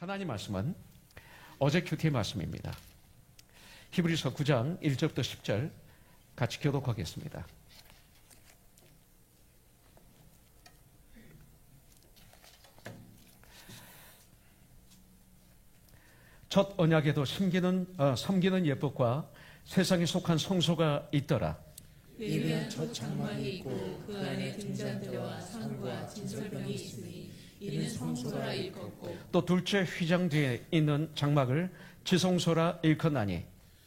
하나님 말씀은 어제 큐티의 말씀입니다. 히브리서 9장 1절부터 10절 같이 교독하겠습니다. 첫 언약에도 섬기는 예법과 세상에 속한 성소가 있더라. 위대한 첫 장막이 있고 그 안에 등잔대와 상과 진설병이 있으니 이는 성소라 일컫고, 또 둘째 휘장 뒤에 있는 장막을 지성소라 일컫나니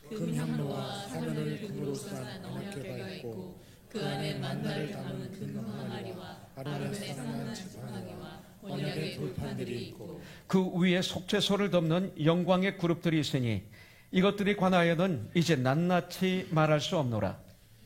금향로와 사면을 금으로 싼 언약궤가 있고 그 안에 만나를 담은 금 항아리와 아론의 사랑한 지팡이와 언약의 돌판들이 있고 그 위에 속죄소를 덮는 영광의 그룹들이 있으니 이것들이 관하여는 이제 낱낱이 말할 수 없노라.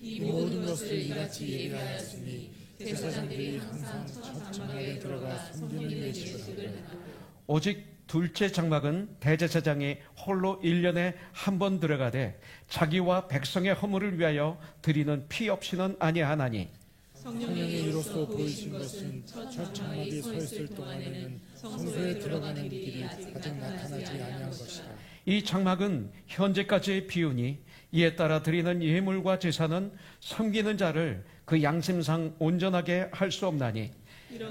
이 모든 것을 이같이 예배하였으니 제사장들이 항상 첫 장막에 들어가 섬기는 예식을 하고, 오직 둘째 장막은 대제사장이 홀로 1년에 한 번 들어가되 자기와 백성의 허물을 위하여 드리는 피 없이는 아니하나니 성령의 이로써 보이신 것은 첫 장막이 서 있을 동안에는 성소에 들어가는 길이 아직 나타나지 아니한 것이라. 이 장막은 현재까지의 비유니 이에 따라 드리는 예물과 제사는 섬기는 자를 그 양심상 온전하게 할 수 없나니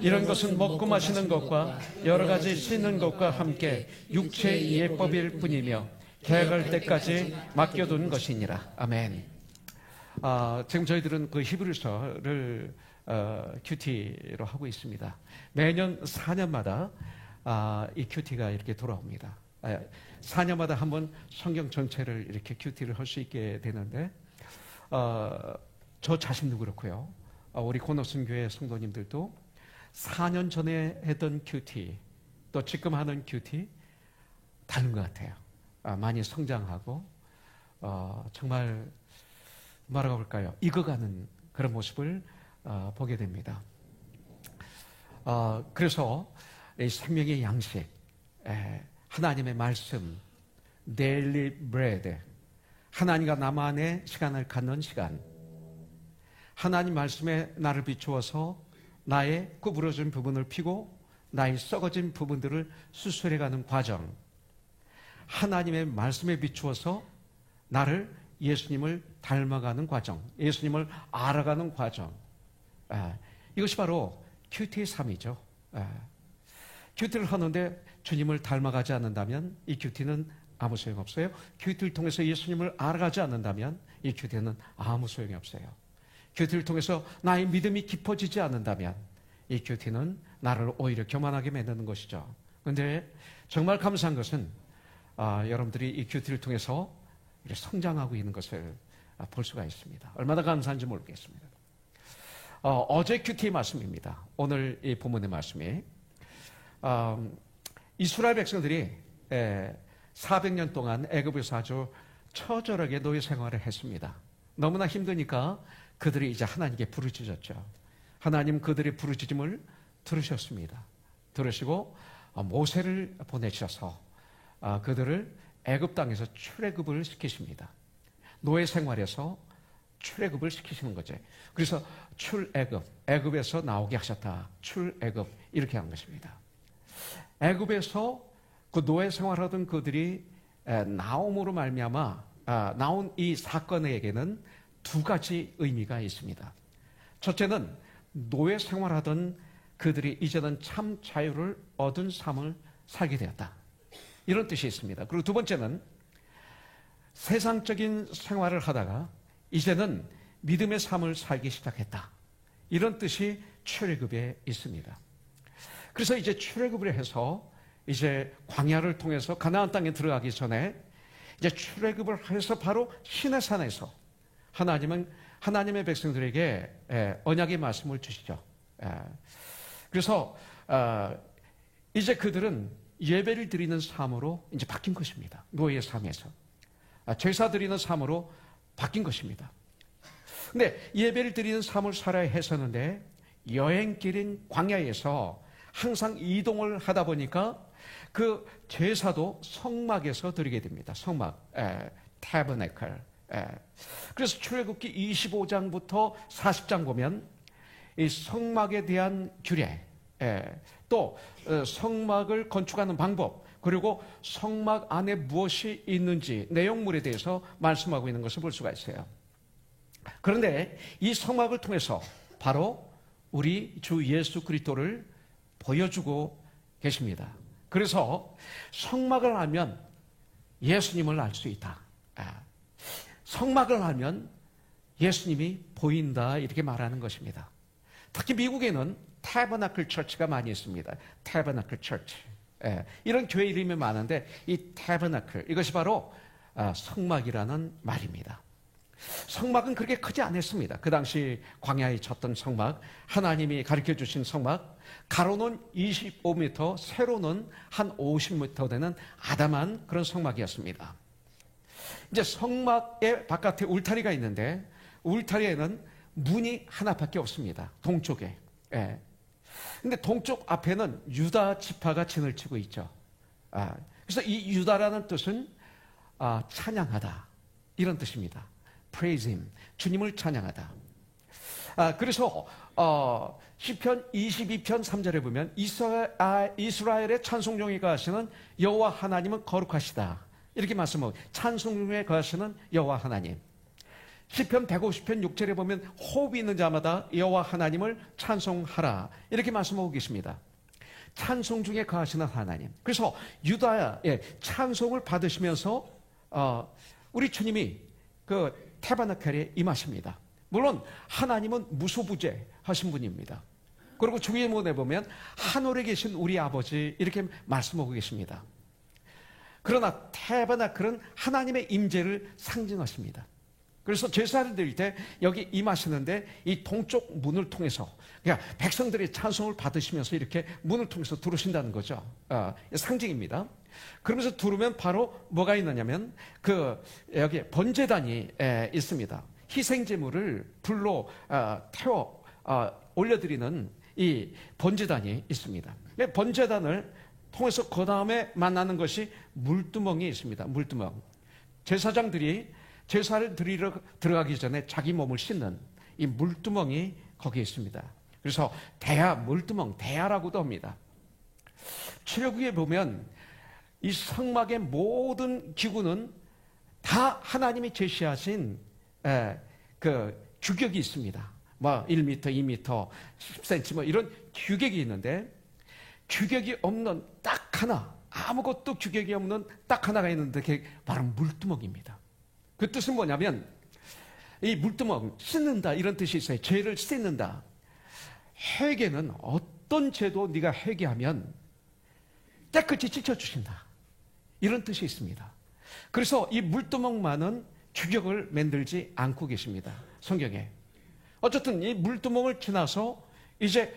이런 것은 먹고 마시는 것과 여러 가지 씻는 것과 함께 육체의 예법일 뿐이며 개할 때까지 맡겨둔 것이니라. 아멘. 지금 저희들은 그 히브리서를 큐티로 하고 있습니다. 매년 4년마다 이 큐티가 이렇게 돌아옵니다. 4년마다 한번 성경 전체를 이렇게 큐티를 할 수 있게 되는데 저 자신도 그렇고요. 우리 고노슨 교회 성도님들도 4년 전에 했던 큐티 또 지금 하는 큐티 다른 것 같아요. 많이 성장하고 정말 뭐라고 할까요? 익어가는 그런 모습을 보게 됩니다. 그래서 이 생명의 양식, 하나님의 말씀, 데일리 브레드, 하나님과 나만의 시간을 갖는 시간, 하나님 말씀에 나를 비추어서 나의 구부러진 부분을 피고 나의 썩어진 부분들을 수술해가는 과정, 하나님의 말씀에 비추어서 나를 예수님을 닮아가는 과정, 예수님을 알아가는 과정, 이것이 바로 큐티의 삶이죠. 큐티를 하는데 주님을 닮아가지 않는다면 이 큐티는 아무 소용 없어요. 큐티를 통해서 예수님을 알아가지 않는다면 이 큐티는 아무 소용이 없어요. 큐티를 통해서 나의 믿음이 깊어지지 않는다면 이 큐티는 나를 오히려 교만하게 만드는 것이죠. 그런데 정말 감사한 것은 여러분들이 이 큐티를 통해서 성장하고 있는 것을 볼 수가 있습니다. 얼마나 감사한지 모르겠습니다. 어제 큐티의 말씀입니다. 오늘 이 본문의 말씀이 이스라엘 백성들이 400년 동안 애굽에서 아주 처절하게 노예 생활을 했습니다. 너무나 힘드니까 그들이 이제 하나님께 부르짖었죠. 하나님 그들의 부르짖음을 들으셨습니다. 들으시고 모세를 보내셔서 그들을 애굽 땅에서 출애굽을 시키십니다. 노예 생활에서 출애굽을 시키시는 거죠. 그래서 출애굽, 애굽에서 나오게 하셨다. 출애굽 이렇게 한 것입니다. 애굽에서 그 노예 생활하던 그들이 나옴으로 말미암아 나온 이 사건에게는 두 가지 의미가 있습니다. 첫째는 노예 생활하던 그들이 이제는 참 자유를 얻은 삶을 살게 되었다. 이런 뜻이 있습니다. 그리고 두 번째는 세상적인 생활을 하다가 이제는 믿음의 삶을 살기 시작했다. 이런 뜻이 출애굽에 있습니다. 그래서 이제 출애굽을 해서 이제 광야를 통해서 가나안 땅에 들어가기 전에 이제 출애굽을 해서 바로 시내산에서 하나님은 하나님의 백성들에게 언약의 말씀을 주시죠. 그래서 이제 그들은 예배를 드리는 삶으로 이제 바뀐 것입니다. 노예의 삶에서 제사 드리는 삶으로 바뀐 것입니다. 근데 예배를 드리는 삶을 살아야 했었는데 여행길인 광야에서 항상 이동을 하다 보니까 그 제사도 성막에서 드리게 됩니다. 성막, 타버네클. 그래서 출애굽기 25장부터 40장 보면 이 성막에 대한 규례, 또 성막을 건축하는 방법, 그리고 성막 안에 무엇이 있는지 내용물에 대해서 말씀하고 있는 것을 볼 수가 있어요. 그런데 이 성막을 통해서 바로 우리 주 예수 그리스도를 보여주고 계십니다. 그래서 성막을 알면 예수님을 알 수 있다. 성막을 알면 예수님이 보인다, 이렇게 말하는 것입니다. 특히 미국에는 태버나클 처치가 많이 있습니다. 태버나클 처치. 이런 교회 이름이 많은데 이 태버나클, 이것이 바로 성막이라는 말입니다. 성막은 그렇게 크지 않았습니다. 그 당시 광야에 쳤던 성막, 하나님이 가르쳐 주신 성막, 가로는 25m, 세로는 한 50m 되는 아담한 그런 성막이었습니다. 이제 성막의 바깥에 울타리가 있는데 울타리에는 문이 하나밖에 없습니다. 동쪽에. 근데 동쪽 앞에는 유다 지파가 진을 치고 있죠. 그래서 이 유다라는 뜻은 찬양하다, 이런 뜻입니다. Praise Him, 주님을 찬양하다. 그래서 시편 22편 3절에 보면 이스라엘의 찬송 중에 거하시는 여호와 하나님은 거룩하시다, 이렇게 말씀하고, 찬송 중에 거하시는 여호와 하나님. 시편 150편 6절에 보면 호흡이 있는 자마다 여호와 하나님을 찬송하라, 이렇게 말씀하고 계십니다. 찬송 중에 거하시는 하나님. 그래서 유다의 찬송을 받으시면서 우리 주님이 그 태바나클에 임하십니다. 물론 하나님은 무소부재하신 분입니다. 그리고 주기문에 보면 하늘에 계신 우리 아버지, 이렇게 말씀하고 계십니다. 그러나 태바나클은 하나님의 임재를 상징하십니다. 그래서 제사를 드릴 때 여기 임하시는데 이 동쪽 문을 통해서, 그러니까 백성들의 찬송을 받으시면서 이렇게 문을 통해서 들어오신다는 거죠. 상징입니다. 그러면서 들어오면 바로 뭐가 있느냐면 여기 번제단이 있습니다. 희생제물을 불로 태워 올려드리는 이 번제단이 있습니다. 번제단을 통해서 그 다음에 만나는 것이 물두멍이 있습니다. 물두멍. 제사장들이 제사를 드리러 들어가기 전에 자기 몸을 씻는 이 물두멍이 거기에 있습니다. 그래서 대야, 물두멍, 대야라고도 합니다. 출애굽기에 보면 이 성막의 모든 기구는 다 하나님이 제시하신 그 규격이 있습니다. 뭐 1m, 2m, 10cm 뭐 이런 규격이 있는데, 규격이 없는 딱 하나, 아무것도 규격이 없는 딱 하나가 있는데 그게 바로 물두멍입니다. 그 뜻은 뭐냐면 이 물두멍, 씻는다, 이런 뜻이 있어요. 죄를 씻는다. 회개는 어떤 죄도 네가 회개하면 깨끗이 씻어주신다, 이런 뜻이 있습니다. 그래서 이 물두멍만은 규격을 만들지 않고 계십니다, 성경에. 어쨌든 이 물두멍을 지나서 이제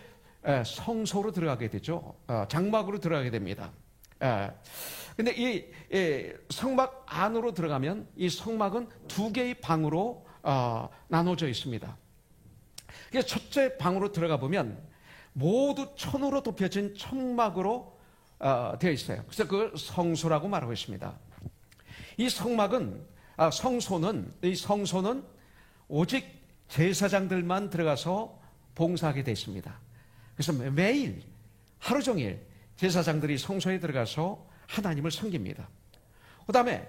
성소로 들어가게 되죠. 장막으로 들어가게 됩니다. 근데 이 성막 안으로 들어가면 이 성막은 두 개의 방으로 나눠져 있습니다. 그래서 첫째 방으로 들어가 보면 모두 천으로 덮여진 천막으로 되어 있어요. 그래서 그걸 성소라고 말하고 있습니다. 이 성막은, 이 성소는 오직 제사장들만 들어가서 봉사하게 되어 있습니다. 그래서 매일 하루 종일 제사장들이 성소에 들어가서 하나님을 섬깁니다. 그 다음에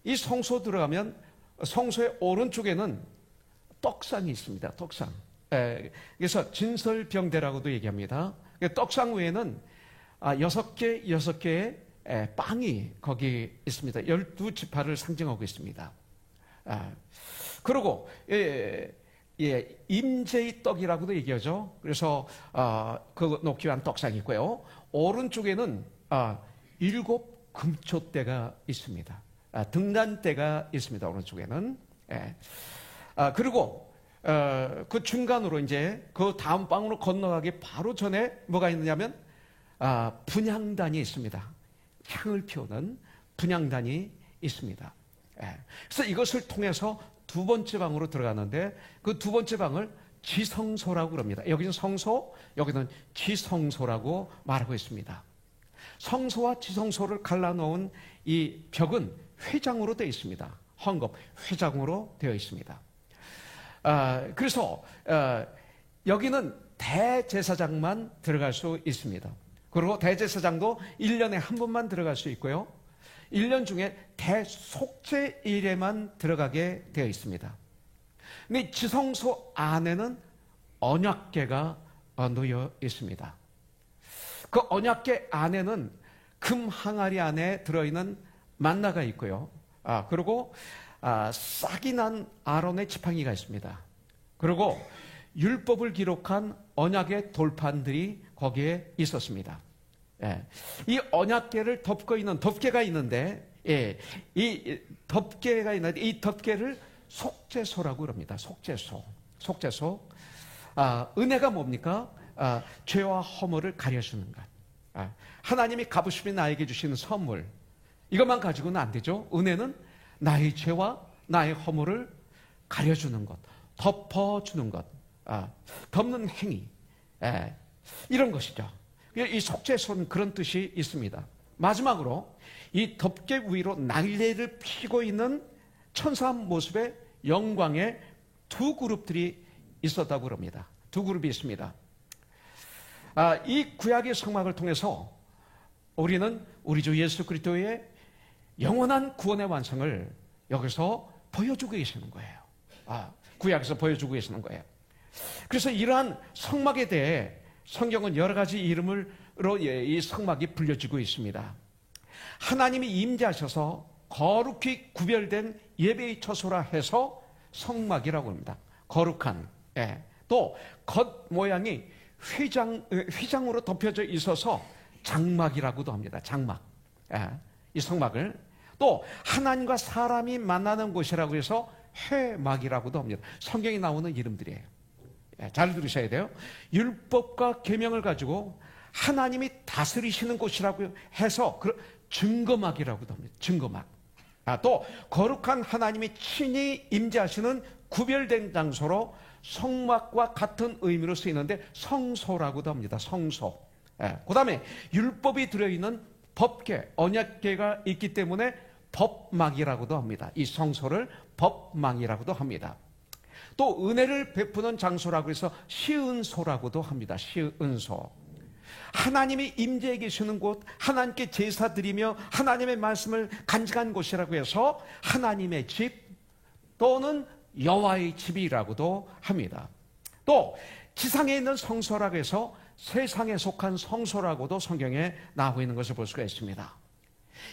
이 성소 들어가면 성소의 오른쪽에는 떡상이 있습니다. 떡상. 그래서 진설병대라고도 얘기합니다. 떡상 위에는 6개의 빵이 거기 있습니다. 12지파를 상징하고 있습니다. 그리고 임재의 떡이라고도 얘기하죠. 그래서 그 놓기 위한 떡상이 있고요. 오른쪽에는 7 금초대가 있습니다. 등잔대가 있습니다. 오른쪽에는. 그리고 그 중간으로 이제 그 다음 방으로 건너가기 바로 전에 뭐가 있느냐면 분향단이 있습니다. 향을 피우는 분향단이 있습니다. 그래서 이것을 통해서 두 번째 방으로 들어가는데 그 두 번째 방을 지성소라고 그럽니다. 여기는 성소, 여기는 지성소라고 말하고 있습니다. 성소와 지성소를 갈라놓은 이 벽은 회장으로 되어 있습니다. 헝겊, 회장으로 되어 있습니다. 그래서 여기는 대제사장만 들어갈 수 있습니다. 그리고 대제사장도 1년에 한 번만 들어갈 수 있고요. 1년 중에 대속죄일에만 들어가게 되어 있습니다. 근데 지성소 안에는 언약궤가 놓여 있습니다. 그 언약궤 안에는 금 항아리 안에 들어있는 만나가 있고요. 그리고 싹이 난 아론의 지팡이가 있습니다. 그리고 율법을 기록한 언약의 돌판들이 거기에 있었습니다. 이 언약궤를 덮고 있는 덮개가 있는데, 이 덮개가 있는데 이 덮개를 속죄소라고 그럽니다. 속죄소. 은혜가 뭡니까? 죄와 허물을 가려주는 것. 하나님이 값없이 나에게 주시는 선물. 이것만 가지고는 안 되죠. 은혜는 나의 죄와 나의 허물을 가려주는 것, 덮어주는 것, 덮는 행위, 이런 것이죠. 이 속죄소는 그런 뜻이 있습니다. 마지막으로 이 덮개 위로 날개를 피고 있는 천사 모습의 영광의 두 그룹들이 있었다고 합니다. 두 그룹이 있습니다. 이 구약의 성막을 통해서 우리는 우리 주 예수 그리스도의 영원한 구원의 완성을 여기서 보여주고 계시는 거예요. 구약에서 보여주고 계시는 거예요. 그래서 이러한 성막에 대해 성경은 여러 가지 이름으로 이 성막이 불려지고 있습니다. 하나님이 임재하셔서 거룩히 구별된 예배의 처소라 해서 성막이라고 합니다. 거룩한. 또 겉모양이 휘장으로 덮여져 있어서 장막이라고도 합니다. 장막. 이 성막을. 또 하나님과 사람이 만나는 곳이라고 해서 회막이라고도 합니다. 성경에 나오는 이름들이에요. 잘 들으셔야 돼요. 율법과 계명을 가지고 하나님이 다스리시는 곳이라고 해서 증거막이라고도 합니다. 증거막. 또 거룩한 하나님이 친히 임재하시는 구별된 장소로 성막과 같은 의미로 쓰이는데 성소라고도 합니다. 성소. 그 다음에 율법이 들어있는 법궤, 언약궤가 있기 때문에 법막이라고도 합니다. 이 성소를 법막이라고도 합니다. 또 은혜를 베푸는 장소라고 해서 시은소라고도 합니다. 시은소. 하나님이 임재해 계시는 곳, 하나님께 제사 드리며 하나님의 말씀을 간직한 곳이라고 해서 하나님의 집 또는 여호와의 집이라고도 합니다. 또 지상에 있는 성소라고 해서 세상에 속한 성소라고도 성경에 나오고 있는 것을 볼 수가 있습니다.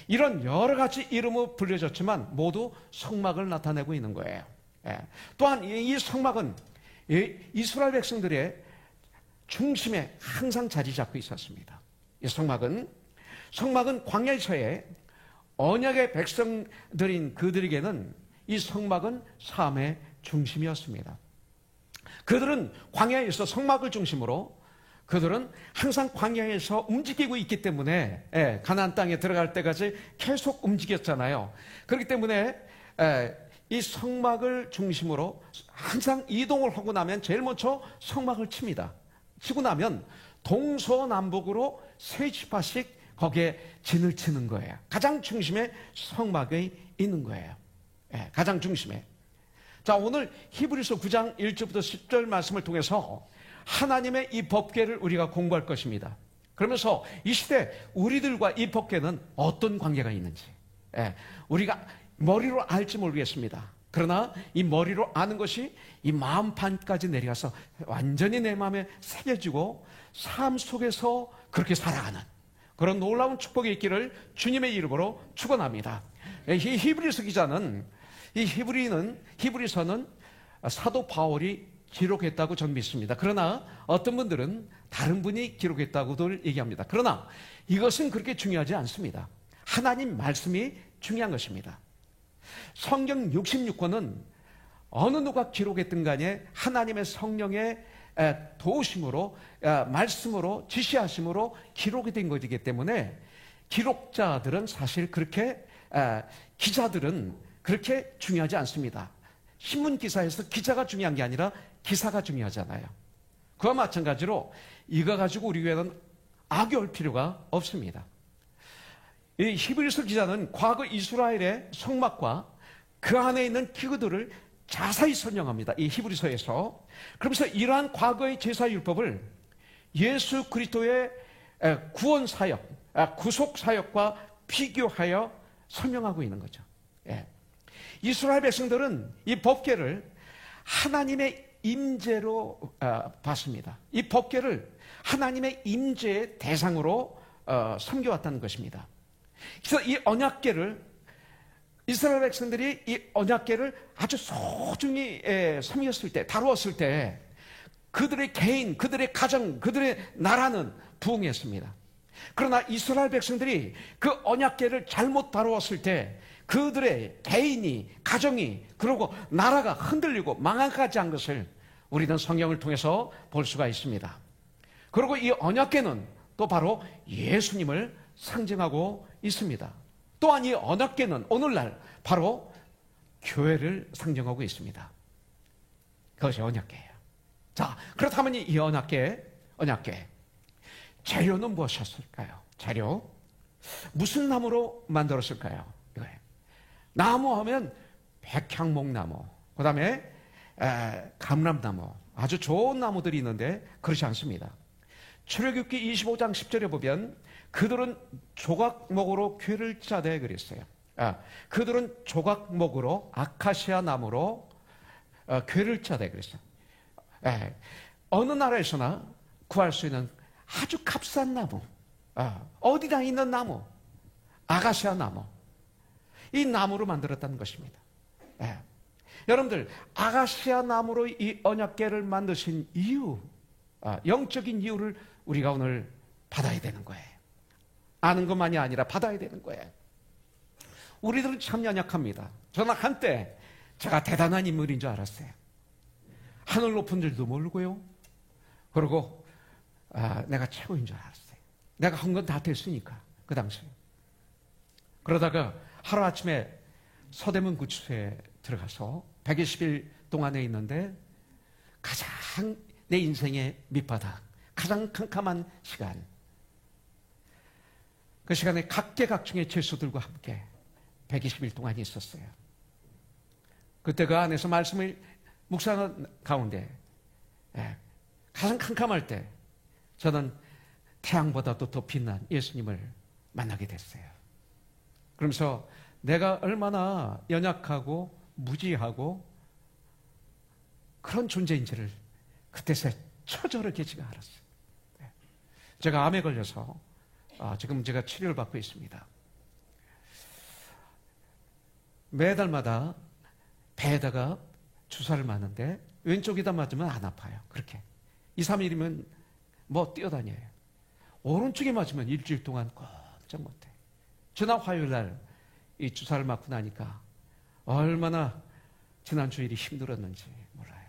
이런 여러 가지 이름으로 불려졌지만 모두 성막을 나타내고 있는 거예요. 또한 이 성막은 이스라엘 백성들의 중심에 항상 자리 잡고 있었습니다. 이 성막은 광야에서의 언약의 백성들인 그들에게는 이 성막은 삶의 중심이었습니다. 그들은 광야에서 성막을 중심으로 그들은 항상 광야에서 움직이고 있기 때문에 가나안 땅에 들어갈 때까지 계속 움직였잖아요. 그렇기 때문에 이 성막을 중심으로 항상 이동을 하고 나면 제일 먼저 성막을 칩니다. 치고 나면 동서남북으로 세 지파씩 거기에 진을 치는 거예요. 가장 중심에 성막이 있는 거예요. 가장 중심에. 자, 오늘 히브리서 9장 1절부터 10절 말씀을 통해서 하나님의 이 법궤를 우리가 공부할 것입니다. 그러면서 이 시대 우리들과 이 법궤는 어떤 관계가 있는지 우리가 머리로 알지 모르겠습니다. 그러나 이 머리로 아는 것이 이 마음판까지 내려가서 완전히 내 마음에 새겨지고 삶 속에서 그렇게 살아가는 그런 놀라운 축복이 있기를 주님의 이름으로 축원합니다. 이 히브리서 기자는 이 히브리서는 사도 바울이 기록했다고 저는 믿습니다. 그러나 어떤 분들은 다른 분이 기록했다고도 얘기합니다. 그러나 이것은 그렇게 중요하지 않습니다. 하나님 말씀이 중요한 것입니다. 성경 66권은 어느 누가 기록했든 간에 하나님의 성령의 도우심으로 말씀으로 지시하심으로 기록이 된 것이기 때문에 기록자들은 사실 그렇게 기자들은 그렇게 중요하지 않습니다. 신문 기사에서 기자가 중요한 게 아니라 기사가 중요하잖아요. 그와 마찬가지로 이거 가지고 우리 교회는 악유할 필요가 없습니다. 이 히브리서 기자는 과거 이스라엘의 성막과 그 안에 있는 기구들을 자세히 설명합니다. 이 히브리서에서. 그러면서 이러한 과거의 제사율법을 예수 그리스도의 구원 사역, 구속 사역과 비교하여 설명하고 있는 거죠. 예. 이스라엘 백성들은 이 법궤를 하나님의 임재로 봤습니다. 이 법궤를 하나님의 임재의 대상으로 섬겨왔다는 것입니다. 그래서 이 언약궤를 이스라엘 백성들이 이 언약궤를 아주 소중히 섬겼을 때, 다루었을 때 그들의 개인, 그들의 가정, 그들의 나라는 부흥했습니다. 그러나 이스라엘 백성들이 그 언약궤를 잘못 다루었을 때 그들의 개인이, 가정이, 그리고 나라가 흔들리고 망하지 않은 것을 우리는 성경을 통해서 볼 수가 있습니다. 그리고 이 언약궤는 또 바로 예수님을 상징하고 있습니다. 또한 이 언약궤는 오늘날 바로 교회를 상징하고 있습니다. 그것이 언약궤예요. 자, 그렇다면 이 언약궤, 재료는 무엇이었을까요? 재료, 무슨 나무로 만들었을까요? 이거예요. 나무 하면 백향목나무, 그 다음에 감람나무, 아주 좋은 나무들이 있는데 그렇지 않습니다. 출애굽기 25장 10절에 보면 그들은 조각목으로 궤를 짜되 그랬어요. 그들은 조각목으로 아카시아 나무로 궤를 짜되 그랬어요. 어느 나라에서나 구할 수 있는 아주 값싼 나무, 어디나 있는 나무, 아카시아 나무, 이 나무로 만들었다는 것입니다. 여러분들, 아카시아 나무로 이 언약궤를 만드신 이유, 영적인 이유를 우리가 오늘 받아야 되는 거예요. 아는 것만이 아니라 받아야 되는 거예요. 우리들은 참 연약합니다. 저는 한때 제가 대단한 인물인 줄 알았어요. 하늘 높은 줄도 모르고요. 그리고 내가 최고인 줄 알았어요. 내가 한 건 다 됐으니까, 그 당시에. 그러다가 하루아침에 서대문 구치소에 들어가서 120일 동안에 있는데 가장 내 인생의 밑바닥, 가장 캄캄한 시간, 그 시간에 각계각층의 죄수들과 함께 120일 동안 있었어요. 그때 그 안에서 말씀을 묵상하는 가운데 가장 캄캄할 때 저는 태양보다도 더 빛난 예수님을 만나게 됐어요. 그러면서 내가 얼마나 연약하고 무지하고 그런 존재인지를 그때서 처절하게 제가 알았어요. 제가 암에 걸려서 지금 제가 치료를 받고 있습니다. 매달마다 배에다가 주사를 맞는데 왼쪽에다 맞으면 안 아파요. 그렇게 2, 3일이면 뭐 뛰어다녀요. 오른쪽에 맞으면 일주일 동안 꼼짝 못해. 지난 화요일 날 이 주사를 맞고 나니까 얼마나 지난 주일이 힘들었는지 몰라요.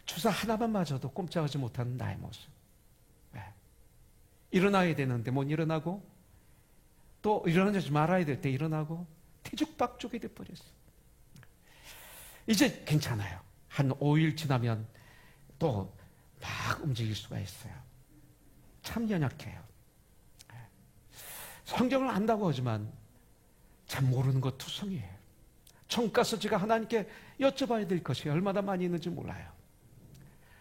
주사 하나만 맞아도 꼼짝하지 못하는 나의 모습. 일어나야 되는데 못 일어나고, 또 일어나지 말아야 될 때 일어나고, 뒤죽박죽이 돼버렸어요. 이제 괜찮아요. 한 5일 지나면 또 막 움직일 수가 있어요. 참 연약해요. 성경을 안다고 하지만 참 모르는 것 투성이에요. 천국 가서 제가 하나님께 여쭤봐야 될 것이 얼마나 많이 있는지 몰라요.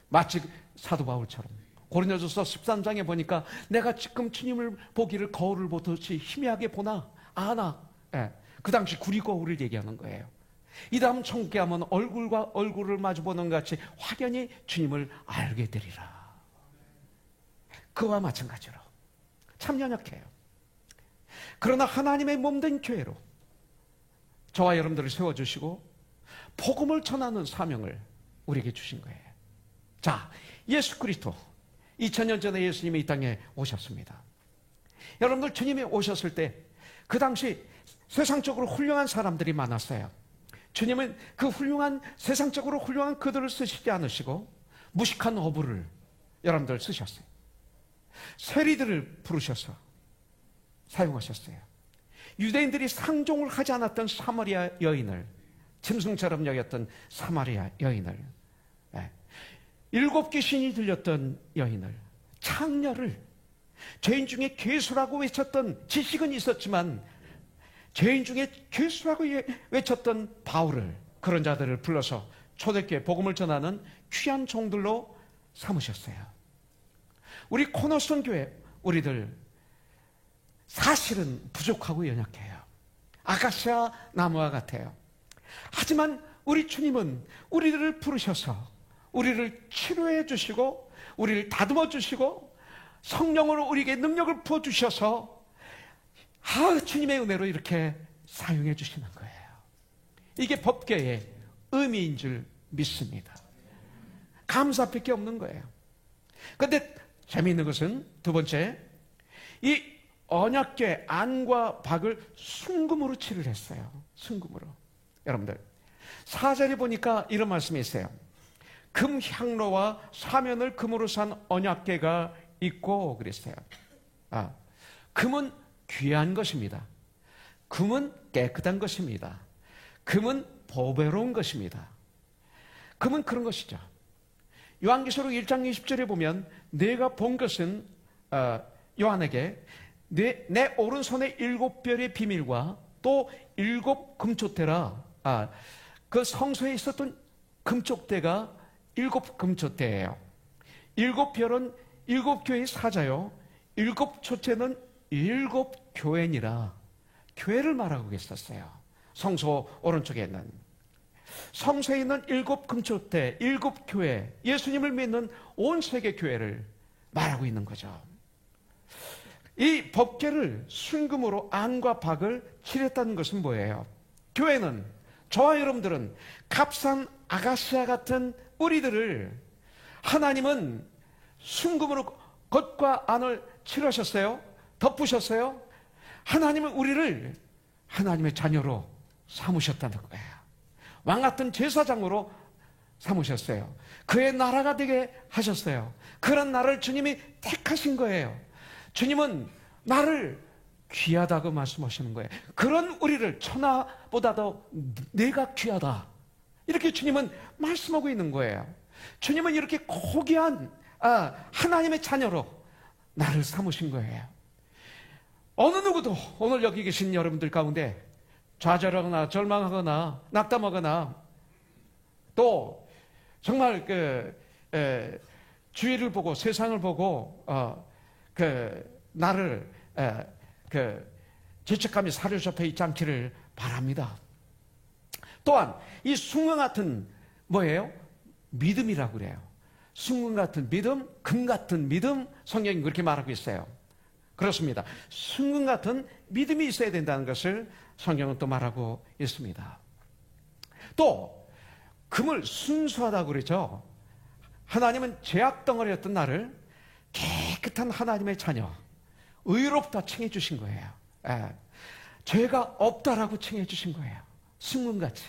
마치 사도 바울처럼 고린도전서 13장에 보니까 내가 지금 주님을 보기를 거울을 보듯이 희미하게 보나 아나, 그 당시 구리거울을 얘기하는 거예요. 이 다음 천국에 하면 얼굴과 얼굴을 마주보는 것 같이 확연히 주님을 알게 되리라. 그와 마찬가지로 참 연약해요. 그러나 하나님의 몸된 교회로 저와 여러분들을 세워주시고 복음을 전하는 사명을 우리에게 주신 거예요. 자, 예수 그리스도 2000년 전에 예수님이 이 땅에 오셨습니다. 여러분들 주님이 오셨을 때 그 당시 세상적으로 훌륭한 사람들이 많았어요. 주님은 그 세상적으로 훌륭한 그들을 쓰시지 않으시고 무식한 어부를 여러분들 쓰셨어요. 세리들을 부르셔서 사용하셨어요. 유대인들이 상종을 하지 않았던 사마리아 여인을, 짐승처럼 여겼던 사마리아 여인을, 7 귀신이 들렸던 여인을, 창녀를, 죄인 중에 괴수라고 외쳤던, 지식은 있었지만 죄인 중에 괴수라고 외쳤던 바울을 그런 자들을 불러서 초대교회 복음을 전하는 귀한 종들로 삼으셨어요. 우리 코너스톤 교회 우리들 사실은 부족하고 연약해요. 아카시아 나무와 같아요. 하지만 우리 주님은 우리들을 부르셔서 우리를 치료해 주시고 우리를 다듬어 주시고 성령으로 우리에게 능력을 부어주셔서 주님의 은혜로 이렇게 사용해 주시는 거예요. 이게 법궤의 의미인 줄 믿습니다. 감사밖에 없는 거예요. 그런데 재미있는 것은 두 번째, 이 언약궤 안과 박을 순금으로 칠을 했어요. 순금으로. 여러분들 4절에 보니까 이런 말씀이 있어요. 금 향로와 사면을 금으로 산 언약궤가 있고 그랬어요. 금은 귀한 것입니다. 금은 깨끗한 것입니다. 금은 보배로운 것입니다. 금은 그런 것이죠. 요한계시록 1장 20절에 보면 내가 본 것은 요한에게 내 오른손에 7별의 비밀과 또 7 금촛대라. 그 성소에 있었던 금촛대가 7 금촛대예요. 7별은 7 교회의 사자요, 7 촛대는 7 교회니라. 교회를 말하고 계셨어요. 성소 오른쪽에 있는 성소에 있는 7 금촛대, 7 교회, 예수님을 믿는 온 세계 교회를 말하고 있는 거죠. 이 법궤를 순금으로 안과 박을 칠했다는 것은 뭐예요? 교회는, 저와 여러분들은 값싼 아가시아 같은 우리들을 하나님은 순금으로 겉과 안을 칠하셨어요. 덮으셨어요. 하나님은 우리를 하나님의 자녀로 삼으셨다는 거예요. 왕같은 제사장으로 삼으셨어요. 그의 나라가 되게 하셨어요. 그런 나를 주님이 택하신 거예요. 주님은 나를 귀하다고 말씀하시는 거예요. 그런 우리를 천하보다도 내가 귀하다, 이렇게 주님은 말씀하고 있는 거예요. 주님은 이렇게 고귀한 하나님의 자녀로 나를 삼으신 거예요. 어느 누구도 오늘 여기 계신 여러분들 가운데 좌절하거나 절망하거나 낙담하거나 또 정말 주위를 보고 세상을 보고 나를 죄책감이 사로잡혀 있지 않기를 바랍니다. 또한 이 숭금 같은 뭐예요? 믿음이라고 그래요. 숭금 같은 믿음, 금 같은 믿음, 성경이 그렇게 말하고 있어요. 그렇습니다. 숭금 같은 믿음이 있어야 된다는 것을 성경은 또 말하고 있습니다. 또 금을 순수하다고 그러죠. 하나님은 죄악 덩어리였던 나를 깨끗한 하나님의 자녀, 의롭다 칭해 주신 거예요. 죄가 없다라고 칭해 주신 거예요. 순금같이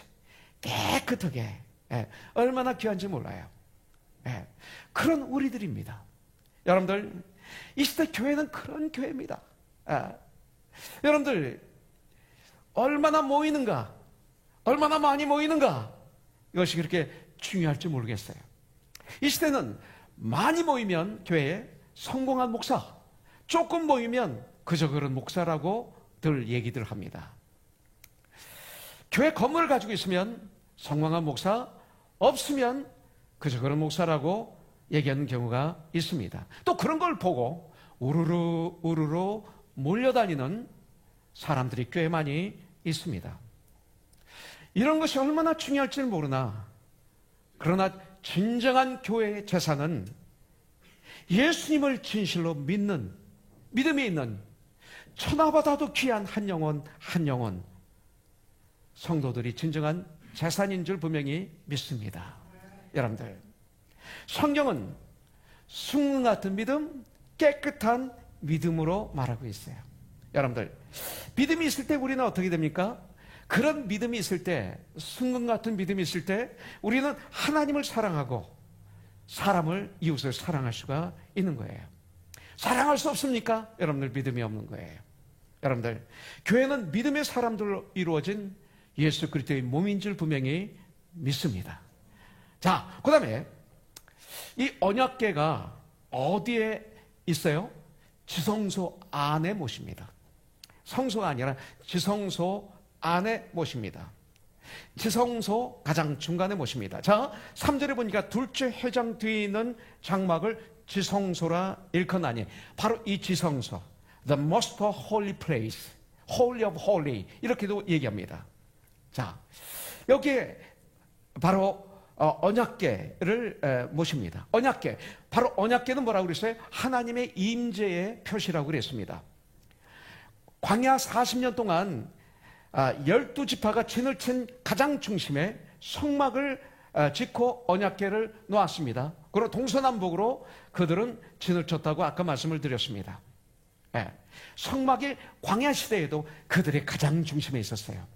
깨끗하게. 얼마나 귀한지 몰라요. 그런 우리들입니다. 여러분들, 이 시대 교회는 그런 교회입니다. 여러분들, 얼마나 모이는가, 얼마나 많이 모이는가, 이것이 그렇게 중요할지 모르겠어요. 이 시대는 많이 모이면 교회에 성공한 목사, 조금 모이면 그저 그런 목사라고들 얘기들 합니다. 교회 건물을 가지고 있으면 성공한 목사, 없으면 그저 그런 목사라고 얘기하는 경우가 있습니다. 또 그런 걸 보고 우르르 몰려다니는 사람들이 꽤 많이 있습니다. 이런 것이 얼마나 중요할지는 모르나, 그러나 진정한 교회의 재산은 예수님을 진실로 믿는, 믿음이 있는 천하보다도 귀한 한 영혼 한 영혼, 성도들이 진정한 재산인 줄 분명히 믿습니다. 여러분들, 성경은 숭금 같은 믿음, 깨끗한 믿음으로 말하고 있어요. 여러분들, 믿음이 있을 때 우리는 어떻게 됩니까? 그런 믿음이 있을 때, 숭금 같은 믿음이 있을 때 우리는 하나님을 사랑하고 사람을, 이웃을 사랑할 수가 있는 거예요. 사랑할 수 없습니까? 여러분들, 믿음이 없는 거예요. 여러분들, 교회는 믿음의 사람들로 이루어진 예수 그리스도의 몸인 줄 분명히 믿습니다. 자, 그 다음에 이 언약궤가 어디에 있어요? 지성소 안에 모십니다. 성소가 아니라 지성소 안에 모십니다. 지성소 가장 중간에 모십니다. 자, 3절에 보니까 둘째 회장 뒤에 있는 장막을 지성소라 일컫나니 바로 이 지성소, the most holy place, holy of holy 이렇게도 얘기합니다. 자, 여기에 바로 언약궤를 모십니다. 언약궤, 바로 언약궤는 뭐라고 그랬어요? 하나님의 임재의 표시라고 그랬습니다. 광야 40년 동안 12지파가 진을 친 가장 중심에 성막을 짓고 언약궤를 놓았습니다. 그리고 동서남북으로 그들은 진을 쳤다고 아까 말씀을 드렸습니다. 성막이 광야 시대에도 그들의 가장 중심에 있었어요.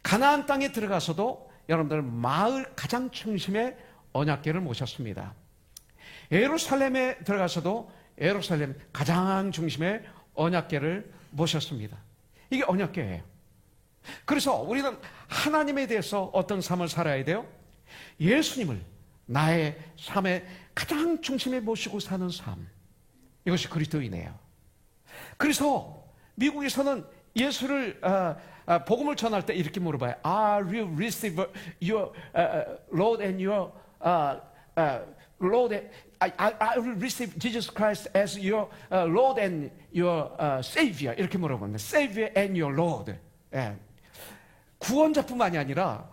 가나안 땅에 들어가서도 여러분들 마을 가장 중심에 언약궤를 모셨습니다. 예루살렘에 들어가서도 예루살렘 가장 중심에 언약궤를 모셨습니다. 이게 언약궤예요. 그래서 우리는 하나님에 대해서 어떤 삶을 살아야 돼요? 예수님을 나의 삶의 가장 중심에 모시고 사는 삶. 이것이 그리스도이네요. 그래서 미국에서는 예수를 복음을 전할 때 이렇게 물어봐요. Are you receive your Lord and your Lord? I will receive Jesus Christ as your Lord and your Savior. 이렇게 물어봅니다. Savior and your Lord. 구원자뿐만이 아니라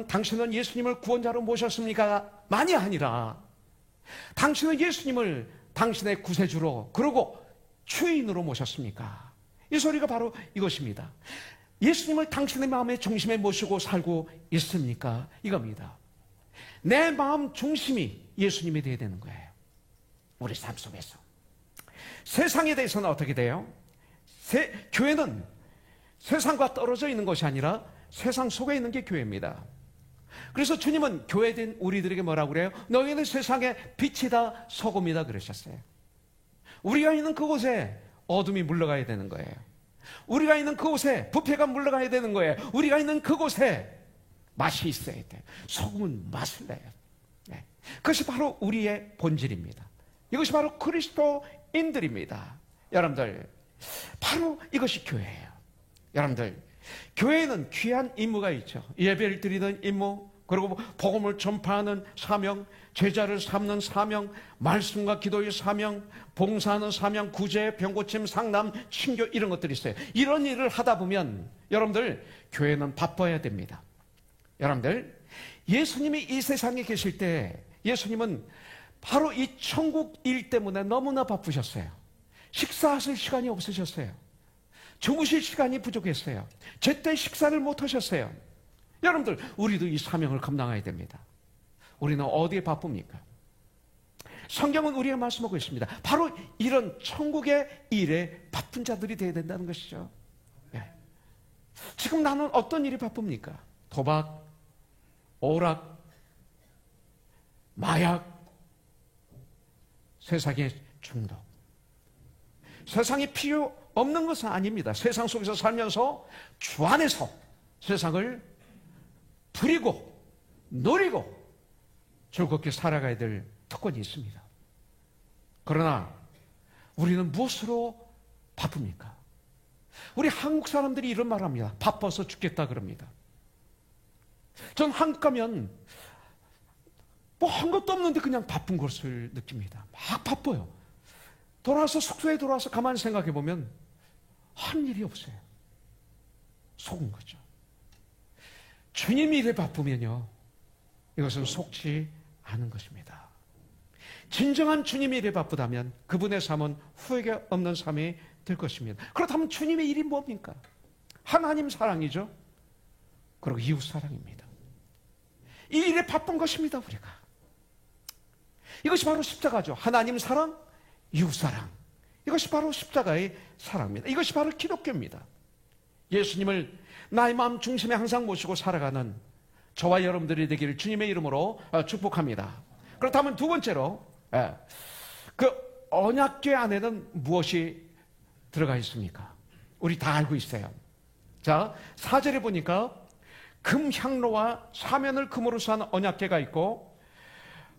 당신은 예수님을 구원자로 모셨습니까? 만이 아니라 당신은 예수님을 당신의 구세주로 그리고 주인으로 모셨습니까? 이 소리가 바로 이것입니다. 예수님을 당신의 마음의 중심에 모시고 살고 있습니까? 이겁니다. 내 마음 중심이 예수님이 되어야 되는 거예요. 우리 삶 속에서. 세상에 대해서는 어떻게 돼요? 교회는 세상과 떨어져 있는 것이 아니라 세상 속에 있는 게 교회입니다. 그래서 주님은 교회된 우리들에게 뭐라고 그래요? 너희는 세상의 빛이다 소금이다 그러셨어요. 우리가 있는 그곳에 어둠이 물러가야 되는 거예요. 우리가 있는 그곳에 부패가 물러가야 되는 거예요. 우리가 있는 그곳에 맛이 있어야 돼요. 소금은 맛을 내요. 네. 그것이 바로 우리의 본질입니다. 이것이 바로 그리스도인들입니다. 여러분들, 바로 이것이 교회예요. 여러분들, 교회에는 귀한 임무가 있죠. 예배를 드리는 임무, 그리고 복음을 전파하는 사명, 제자를 삼는 사명, 말씀과 기도의 사명, 봉사하는 사명, 구제, 병고침, 상담, 친교 이런 것들이 있어요. 이런 일을 하다 보면 여러분들 교회는 바빠야 됩니다. 여러분들, 예수님이 이 세상에 계실 때 예수님은 바로 이 천국 일 때문에 너무나 바쁘셨어요. 식사하실 시간이 없으셨어요. 주무실 시간이 부족했어요. 제때 식사를 못 하셨어요. 여러분들, 우리도 이 사명을 감당해야 됩니다. 우리는 어디에 바쁩니까? 성경은 우리가 말씀하고 있습니다. 바로 이런 천국의 일에 바쁜 자들이 되어야 된다는 것이죠. 네. 지금 나는 어떤 일이 바쁩니까? 도박, 오락, 마약, 세상의 중독. 세상이 필요 없는 것은 아닙니다. 세상 속에서 살면서 주 안에서 세상을 부리고 누리고 즐겁게 살아가야 될 특권이 있습니다. 그러나 우리는 무엇으로 바쁩니까? 우리 한국 사람들이 이런 말 합니다. 바빠서 죽겠다 그럽니다. 전 한국 가면 뭐 한 것도 없는데 그냥 바쁜 것을 느낍니다. 막 바빠요. 숙소에 돌아와서 가만히 생각해 보면 한 일이 없어요. 속은 거죠. 주님 일에 바쁘면요, 이것은 속지 않은 것입니다. 진정한 주님 일에 바쁘다면 그분의 삶은 후회가 없는 삶이 될 것입니다. 그렇다면 주님의 일이 뭡니까? 하나님 사랑이죠. 그리고 이웃 사랑입니다. 이 일에 바쁜 것입니다, 우리가. 이것이 바로 십자가죠. 하나님 사랑, 이웃 사랑. 이것이 바로 십자가의 사랑입니다. 이것이 바로 기독교입니다. 예수님을 나의 마음 중심에 항상 모시고 살아가는 저와 여러분들이 되기를 주님의 이름으로 축복합니다. 그렇다면 두 번째로, 그 언약궤 안에는 무엇이 들어가 있습니까? 우리 다 알고 있어요. 자, 4절에 보니까 금향로와 사면을 금으로 한 언약궤가 있고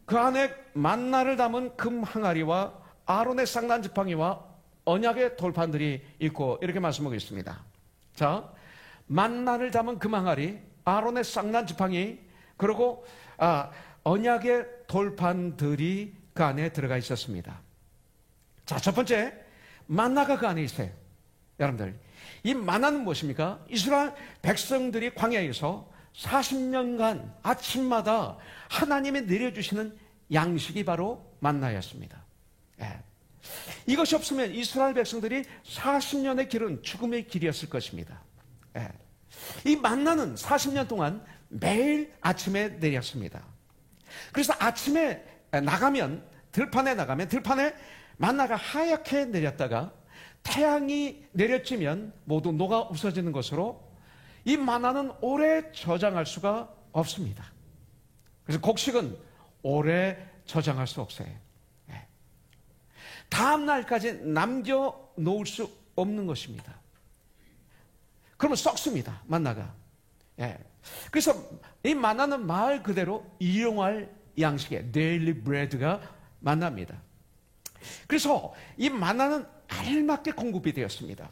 그 안에 만나를 담은 금 항아리와 아론의 쌍난 지팡이와 언약의 돌판들이 있고 이렇게 말씀하고 있습니다. 자, 만나를 담은 금 항아리, 아론의 쌍난 지팡이, 그리고 언약의 돌판들이 그 안에 들어가 있었습니다. 자, 첫 번째, 만나가 그 안에 있어요. 여러분들, 이 만나는 무엇입니까? 이스라엘 백성들이 광야에서 40년간 아침마다 하나님이 내려주시는 양식이 바로 만나였습니다. 예. 이것이 없으면 이스라엘 백성들이 40년의 길은 죽음의 길이었을 것입니다. 예. 이 만나는 40년 동안 매일 아침에 내렸습니다. 그래서 아침에 나가면, 들판에 만나가 하얗게 내렸다가 태양이 내려지면 모두 녹아 없어지는 것으로 이 만나는 오래 저장할 수가 없습니다. 그래서 곡식은 오래 저장할 수 없어요. 예. 다음 날까지 남겨놓을 수 없는 것입니다. 그러면 썩습니다, 만나가. 예. 그래서 이 만나는 말 그대로 일용할 양식의 데일리 브레드가 만납니다. 그래서 이 만나는 알맞게 공급이 되었습니다.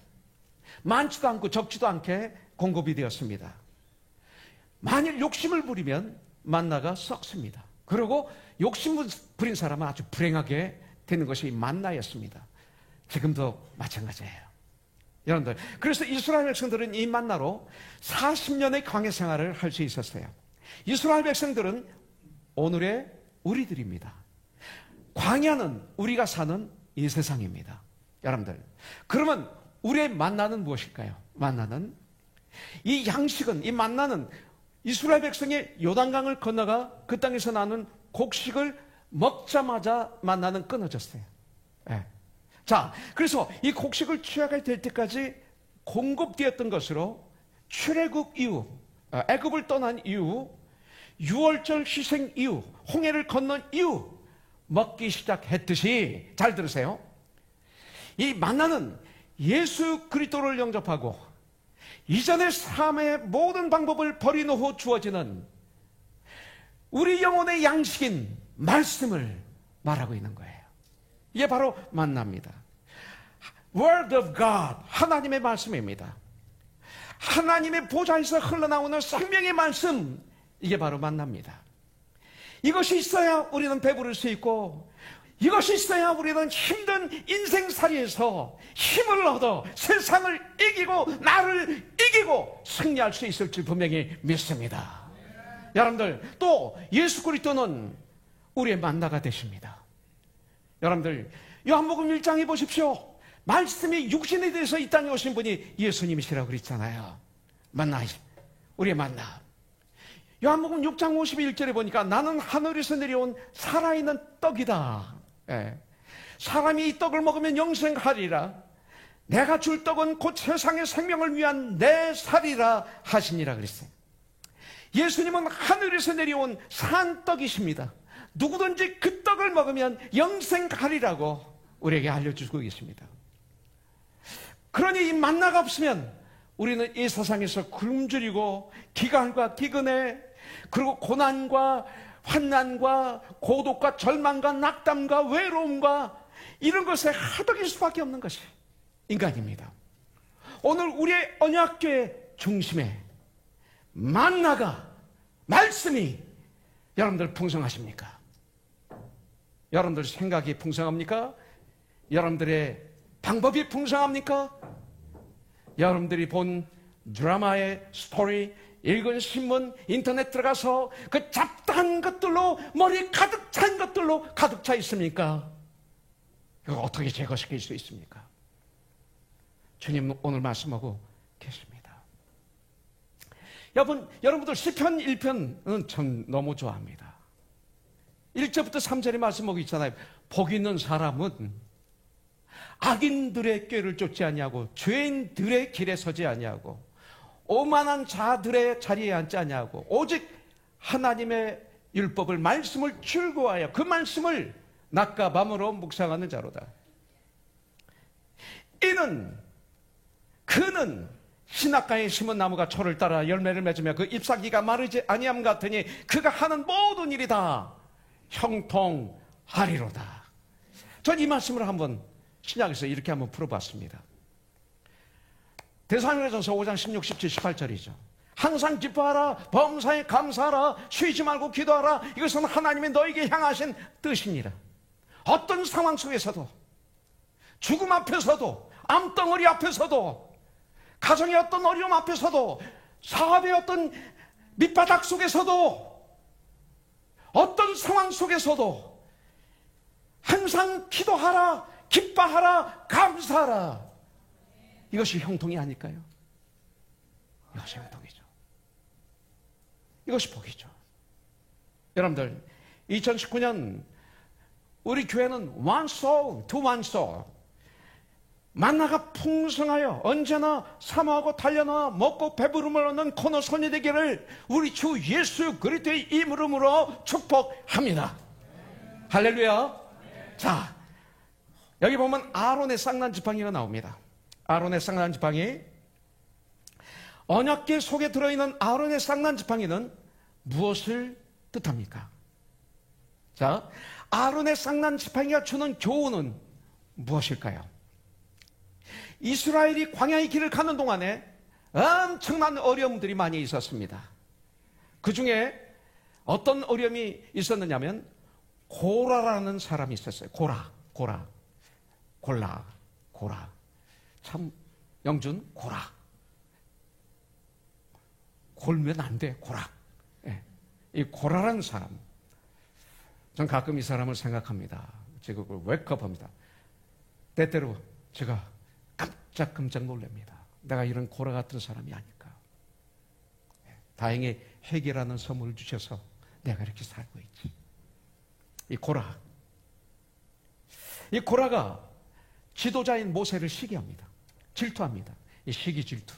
많지도 않고 적지도 않게 공급이 되었습니다. 만일 욕심을 부리면 만나가 썩습니다. 그리고 욕심을 부린 사람은 아주 불행하게 되는 것이 만나였습니다. 지금도 마찬가지예요. 여러분들, 그래서 이스라엘 백성들은 이 만나로 40년의 광야 생활을 할 수 있었어요. 이스라엘 백성들은 오늘의 우리들입니다. 광야는 우리가 사는 이 세상입니다. 여러분들, 그러면 우리의 만나는 무엇일까요? 만나는, 이 양식은, 이 만나는 이스라엘 백성이 요단강을 건너가 그 땅에서 나는 곡식을 먹자마자 만나는 끊어졌어요. 예. 자, 그래서 이 곡식을 취하게 될 때까지 공급되었던 것으로 출애굽 이후, 애굽을 떠난 이후, 유월절 희생 이후, 홍해를 건넌 이후 먹기 시작했듯이, 잘 들으세요. 이 만나는 예수 그리스도를 영접하고 이전의 삶의 모든 방법을 버린 후 주어지는 우리 영혼의 양식인 말씀을 말하고 있는 거예요. 이게 바로 만나입니다. Word of God, 하나님의 말씀입니다. 하나님의 보좌에서 흘러나오는 생명의 말씀, 이게 바로 만나입니다. 이것이 있어야 우리는 배부를 수 있고, 이것이 있어야 우리는 힘든 인생살이에서 힘을 얻어 세상을 이기고 나를 이기고 승리할 수 있을 줄 분명히 믿습니다. 여러분들, 또 예수 그리스도는 우리의 만나가 되십니다. 여러분들, 요한복음 1장에 보십시오. 말씀이 육신에 대해서 이 땅에 오신 분이 예수님이시라고 그랬잖아요. 만나, 우리의 만나. 요한복음 6장 51절에 보니까 나는 하늘에서 내려온 살아있는 떡이다. 예. 사람이 이 떡을 먹으면 영생하리라. 내가 줄 떡은 곧 세상의 생명을 위한 내 살이라 하시니라 그랬어요. 예수님은 하늘에서 내려온 산떡이십니다. 누구든지 그 떡을 먹으면 영생하리라고 우리에게 알려주고 계십니다. 그러니 이 만나가 없으면 우리는 이 세상에서 굶주리고 기갈과 기근에, 그리고 고난과 환난과 고독과 절망과 낙담과 외로움과 이런 것에 하덕일 수밖에 없는 것이 인간입니다. 오늘 우리의 언약궤의 중심에 만나가, 말씀이 여러분들 풍성하십니까? 여러분들 생각이 풍성합니까? 여러분들의 방법이 풍성합니까? 여러분들이 본 드라마의 스토리, 읽은 신문, 인터넷 들어가서 그 잡다한 것들로, 머리 가득 찬 것들로 가득 차 있습니까? 이거 어떻게 제거시킬 수 있습니까? 주님 오늘 말씀하고 계십니다. 여러분들 시편 1편은 전 너무 좋아합니다. 1절부터 3절의 말씀하고 있잖아요. 복 있는 사람은 악인들의 꾀를 쫓지 아니하고 죄인들의 길에 서지 아니하고 오만한 자들의 자리에 앉지 아니하고 오직 하나님의 율법을, 말씀을 즐거워하여 그 말씀을 낮과 밤으로 묵상하는 자로다. 그는 시냇가에 심은 나무가 철을 따라 열매를 맺으며 그 잎사귀가 마르지 아니함 같으니 그가 하는 모든 일이 다 형통하리로다. 전 이 말씀을 한번 신약에서 이렇게 한번 풀어봤습니다. 데살로니가전서 5장 16, 17, 18절이죠. 항상 기뻐하라, 범사에 감사하라, 쉬지 말고 기도하라. 이것은 하나님이 너에게 향하신 뜻이니라. 어떤 상황 속에서도, 죽음 앞에서도, 암덩어리 앞에서도, 가정의 어떤 어려움 앞에서도, 사업의 어떤 밑바닥 속에서도, 어떤 상황 속에서도 항상 기도하라, 기뻐하라, 감사하라. 이것이 형통이 아닐까요? 이것이 형통이죠. 이것이 복이죠. 여러분들, 2019년 우리 교회는 one soul to one soul, 만나가 풍성하여 언제나 사모하고 달려나 먹고 배부름을 얻는 코너손이 되기를 우리 주 예수 그리스도의 이름으로 축복합니다. 할렐루야. 자, 여기 보면 아론의 쌍난 지팡이가 나옵니다. 아론의 쌍난 지팡이, 언약궤 속에 들어있는 아론의 쌍난 지팡이는 무엇을 뜻합니까? 자, 아론의 쌍난 지팡이가 주는 교훈은 무엇일까요? 이스라엘이 광야의 길을 가는 동안에 엄청난 어려움들이 많이 있었습니다. 그 중에 어떤 어려움이 있었느냐면 고라라는 사람이 있었어요. 고라. 참, 영준, 고라. 골면 안 돼, 고라. 예. 이 고라라는 사람. 전 가끔 이 사람을 생각합니다. 제가 그걸 웨이크업합니다. 때때로 제가 깜짝 놀랍니다. 내가 이런 고라 같은 사람이 아닐까. 다행히 회개라는 선물을 주셔서 내가 이렇게 살고 있지. 이 고라가 지도자인 모세를 시기합니다. 질투합니다. 이 시기 질투.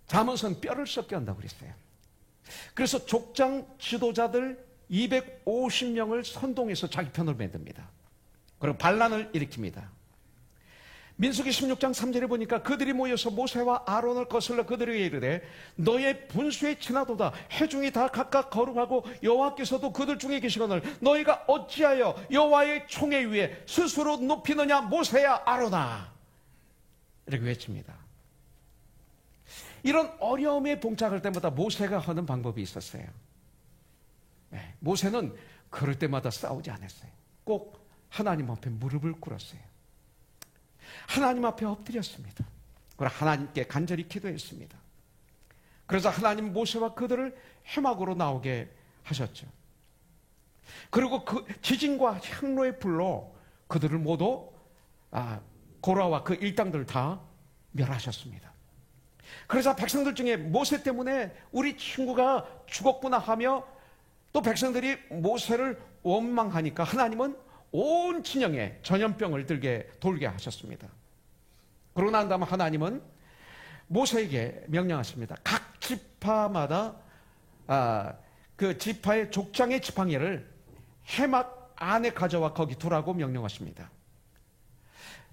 잠언선 뼈를 썩게 한다고 그랬어요. 그래서 족장 지도자들 250명을 선동해서 자기 편을 만듭니다. 그리고 반란을 일으킵니다. 민수기 16장 3절에 보니까 그들이 모여서 모세와 아론을 거슬러 그들에게 이르되 너의 분수에 지나도다. 회중이 다 각각 거룩하고 여호와께서도 그들 중에 계시거늘 너희가 어찌하여 여호와의 총회 위에 스스로 높이느냐 모세야 아론아. 이렇게 외칩니다. 이런 어려움에 봉착할 때마다 모세가 하는 방법이 있었어요. 네, 모세는 그럴 때마다 싸우지 않았어요. 꼭 하나님 앞에 무릎을 꿇었어요. 하나님 앞에 엎드렸습니다. 그리고 하나님께 간절히 기도했습니다. 그래서 하나님 모세와 그들을 해막으로 나오게 하셨죠. 그리고 그 지진과 향로의 불로 그들을 모두 고라와 그 일당들을 다 멸하셨습니다. 그래서 백성들 중에 모세 때문에 우리 친구가 죽었구나 하며 또 백성들이 모세를 원망하니까 하나님은 온 진영에 전염병을 돌게 하셨습니다. 그러고 난 다음에 하나님은 모세에게 명령하십니다. 각 지파마다 그 지파의 족장의 지팡이를 해막 안에 가져와 거기 두라고 명령하십니다.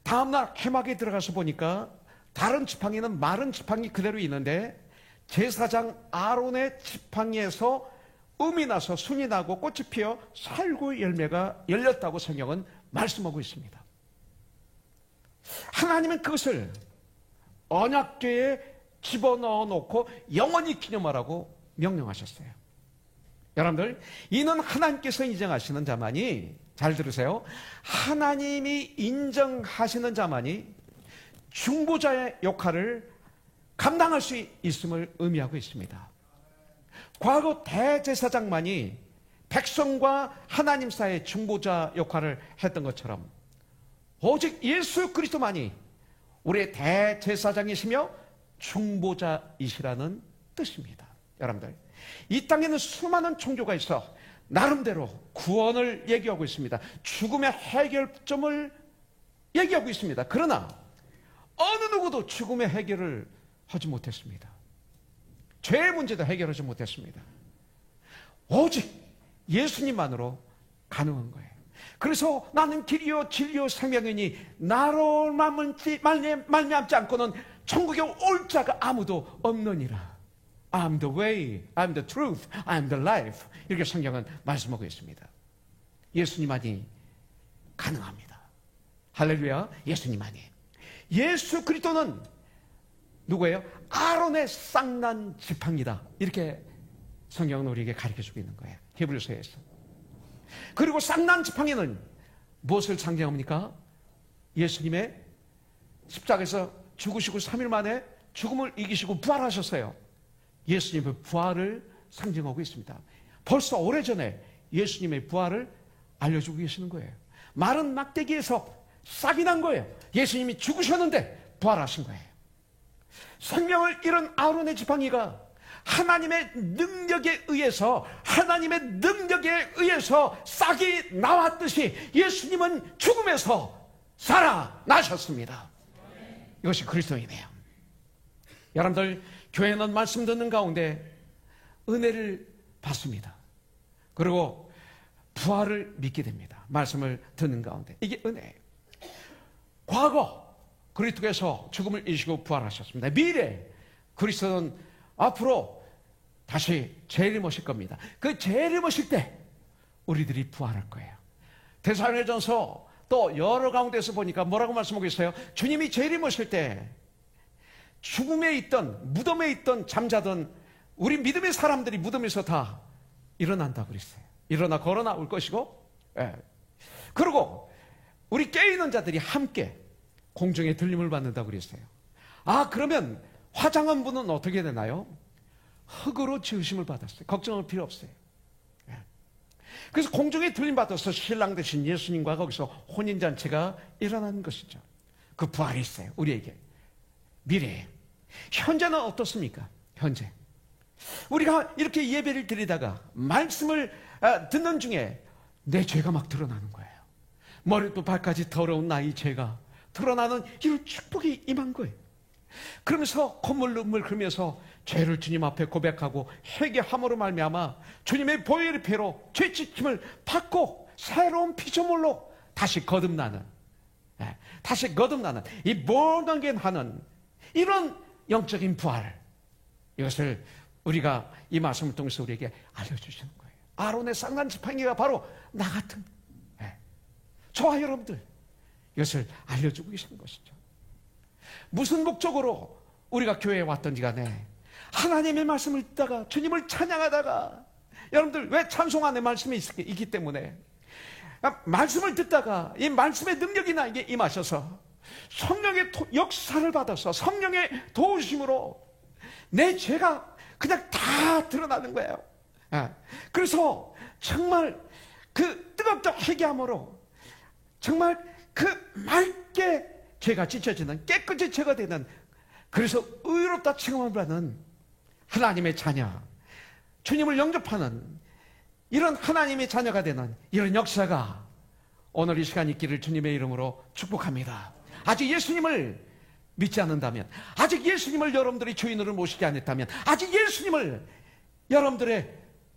다음날 해막에 들어가서 보니까 다른 지팡이는 마른 지팡이 그대로 있는데 제사장 아론의 지팡이에서 음이 나서 순이 나고 꽃이 피어 살구 열매가 열렸다고 성경은 말씀하고 있습니다. 하나님은 그것을 언약궤에 집어넣어 놓고 영원히 기념하라고 명령하셨어요. 여러분들, 이는 하나님께서 인정하시는 자만이, 잘 들으세요, 하나님이 인정하시는 자만이 중보자의 역할을 감당할 수 있음을 의미하고 있습니다. 과거 대제사장만이 백성과 하나님 사이의 중보자 역할을 했던 것처럼 오직 예수 그리스도만이 우리의 대제사장이시며 중보자이시라는 뜻입니다. 여러분들, 이 땅에는 수많은 종교가 있어 나름대로 구원을 얘기하고 있습니다. 죽음의 해결점을 얘기하고 있습니다. 그러나 어느 누구도 죽음의 해결을 하지 못했습니다. 죄의 문제도 해결하지 못했습니다. 오직 예수님만으로 가능한 거예요. 그래서 나는 길이요 진리요 생명이니 나로 말미암지 않고는 천국에 올 자가 아무도 없느니라. I'm the way, I'm the truth, I'm the life. 이렇게 성경은 말씀하고 있습니다. 예수님만이 가능합니다. 할렐루야. 예수님만이. 예수 그리스도는 누구예요? 아론의 쌍난 지팡이다. 이렇게 성경은 우리에게 가르쳐주고 있는 거예요. 히브리서에서. 그리고 쌍난 지팡이는 무엇을 상징합니까? 예수님의 십자가에서 죽으시고 3일 만에 죽음을 이기시고 부활하셨어요. 예수님의 부활을 상징하고 있습니다. 벌써 오래전에 예수님의 부활을 알려주고 계시는 거예요. 마른 막대기에서 싹이 난 거예요. 예수님이 죽으셨는데 부활하신 거예요. 생명을 잃은 아론의 지팡이가 하나님의 능력에 의해서 싹이 나왔듯이 예수님은 죽음에서 살아나셨습니다. 이것이 그리스도이네요. 여러분들, 교회는 말씀 듣는 가운데 은혜를 받습니다. 그리고 부활을 믿게 됩니다. 말씀을 듣는 가운데. 이게 은혜예요. 과거 그리스도께서 죽음을 이기시고 부활하셨습니다. 미래 그리스도는 앞으로 다시 재림하실 겁니다. 그 재림하실 때 우리들이 부활할 거예요. 데살로니가전서 또 여러 가운데서 보니까 뭐라고 말씀하고 있어요? 주님이 재림하실 때 죽음에 있던, 무덤에 있던, 잠자던 우리 믿음의 사람들이 무덤에서 다 일어난다고 그랬어요. 일어나 걸어 나올 것이고, 그리고 우리 깨어있는 자들이 함께 공중에 들림을 받는다고 그랬어요. 아, 그러면 화장한 분은 어떻게 되나요? 흙으로 지으심을 받았어요. 걱정할 필요 없어요. 그래서 공중에 들림 받아서 신랑 되신 예수님과 거기서 혼인잔치가 일어나는 것이죠. 그 부활이 있어요. 우리에게. 미래에. 현재는 어떻습니까? 현재. 우리가 이렇게 예배를 드리다가 말씀을 듣는 중에 내 죄가 막 드러나는 거예요. 머리부터 발까지 더러운 나의 죄가 드러나는 이런 축복이 임한 거예요. 그러면서 콧물 눈물 흘리면서 죄를 주님 앞에 고백하고 회개함으로 말미암아 주님의 보혈의 피로 죄짓힘을 받고 새로운 피조물로 다시 거듭나는 이 born-again 이런 영적인 부활, 이것을 우리가 이 말씀을 통해서 우리에게 알려주시는 거예요. 아론의 쌍난 지팡이가 바로 나 같은, 저와 여러분들, 이것을 알려주고 계시는 것이죠. 무슨 목적으로 우리가 교회에 왔던지 간에 하나님의 말씀을 듣다가 주님을 찬양하다가, 여러분들 왜 찬송 안에 말씀이 있기 때문에 말씀을 듣다가 이 말씀의 능력이 나에게 임하셔서 성령의 역사를 받아서 성령의 도우심으로 내 죄가 그냥 다 드러나는 거예요. 그래서 정말 그 뜨겁게 회개함으로 정말 그 맑게 죄가 찢어지는, 깨끗이 죄가 되는, 그래서 의롭다 칭함을 받는 하나님의 자녀, 주님을 영접하는 이런 하나님의 자녀가 되는 이런 역사가 오늘 이 시간 있기를 주님의 이름으로 축복합니다. 아직 예수님을 믿지 않는다면, 아직 예수님을 여러분들이 주인으로 모시지 않았다면, 아직 예수님을 여러분들의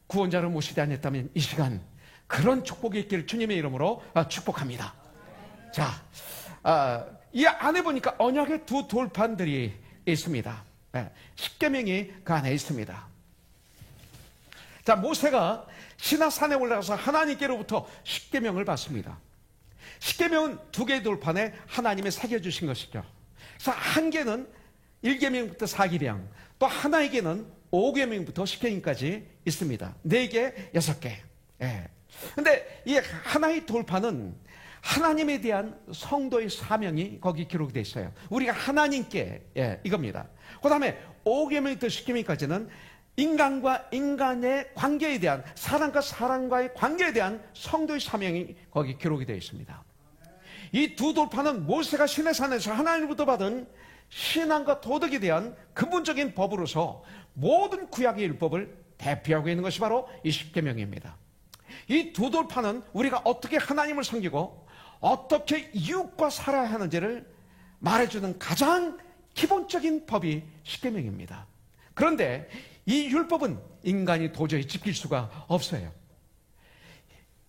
구원자로 모시지 않았다면 이 시간 그런 축복이 있기를 주님의 이름으로 축복합니다. 자, 이 안에 보니까 언약의 두 돌판들이 있습니다. 십계명이 그 안에 있습니다. 자, 모세가 시나산에 올라가서 하나님께로부터 십계명을 받습니다. 십계명은 두 개의 돌판에 하나님이 새겨주신 것이죠. 그래서 한 개는 1계명부터 4계명, 또 하나에게는 5계명부터 10계명까지 있습니다. 4개, 6개. 근데 이 하나의 돌판은 하나님에 대한 성도의 사명이 거기 기록되어 있어요. 우리가 하나님께, 이겁니다. 그 다음에 5계명부터 10계명까지는 인간과 인간의 관계에 대한, 사람과 사람과의 관계에 대한 성도의 사명이 거기 기록이 되어 있습니다. 이 두 돌판은 모세가 시내산에서 하나님으로부터 받은 신앙과 도덕에 대한 근본적인 법으로서 모든 구약의 율법을 대표하고 있는 것이 바로 이 십계명입니다. 이 두 돌판은 우리가 어떻게 하나님을 섬기고 어떻게 이웃과 살아야 하는지를 말해주는 가장 기본적인 법이 십계명입니다. 그런데 이 율법은 인간이 도저히 지킬 수가 없어요.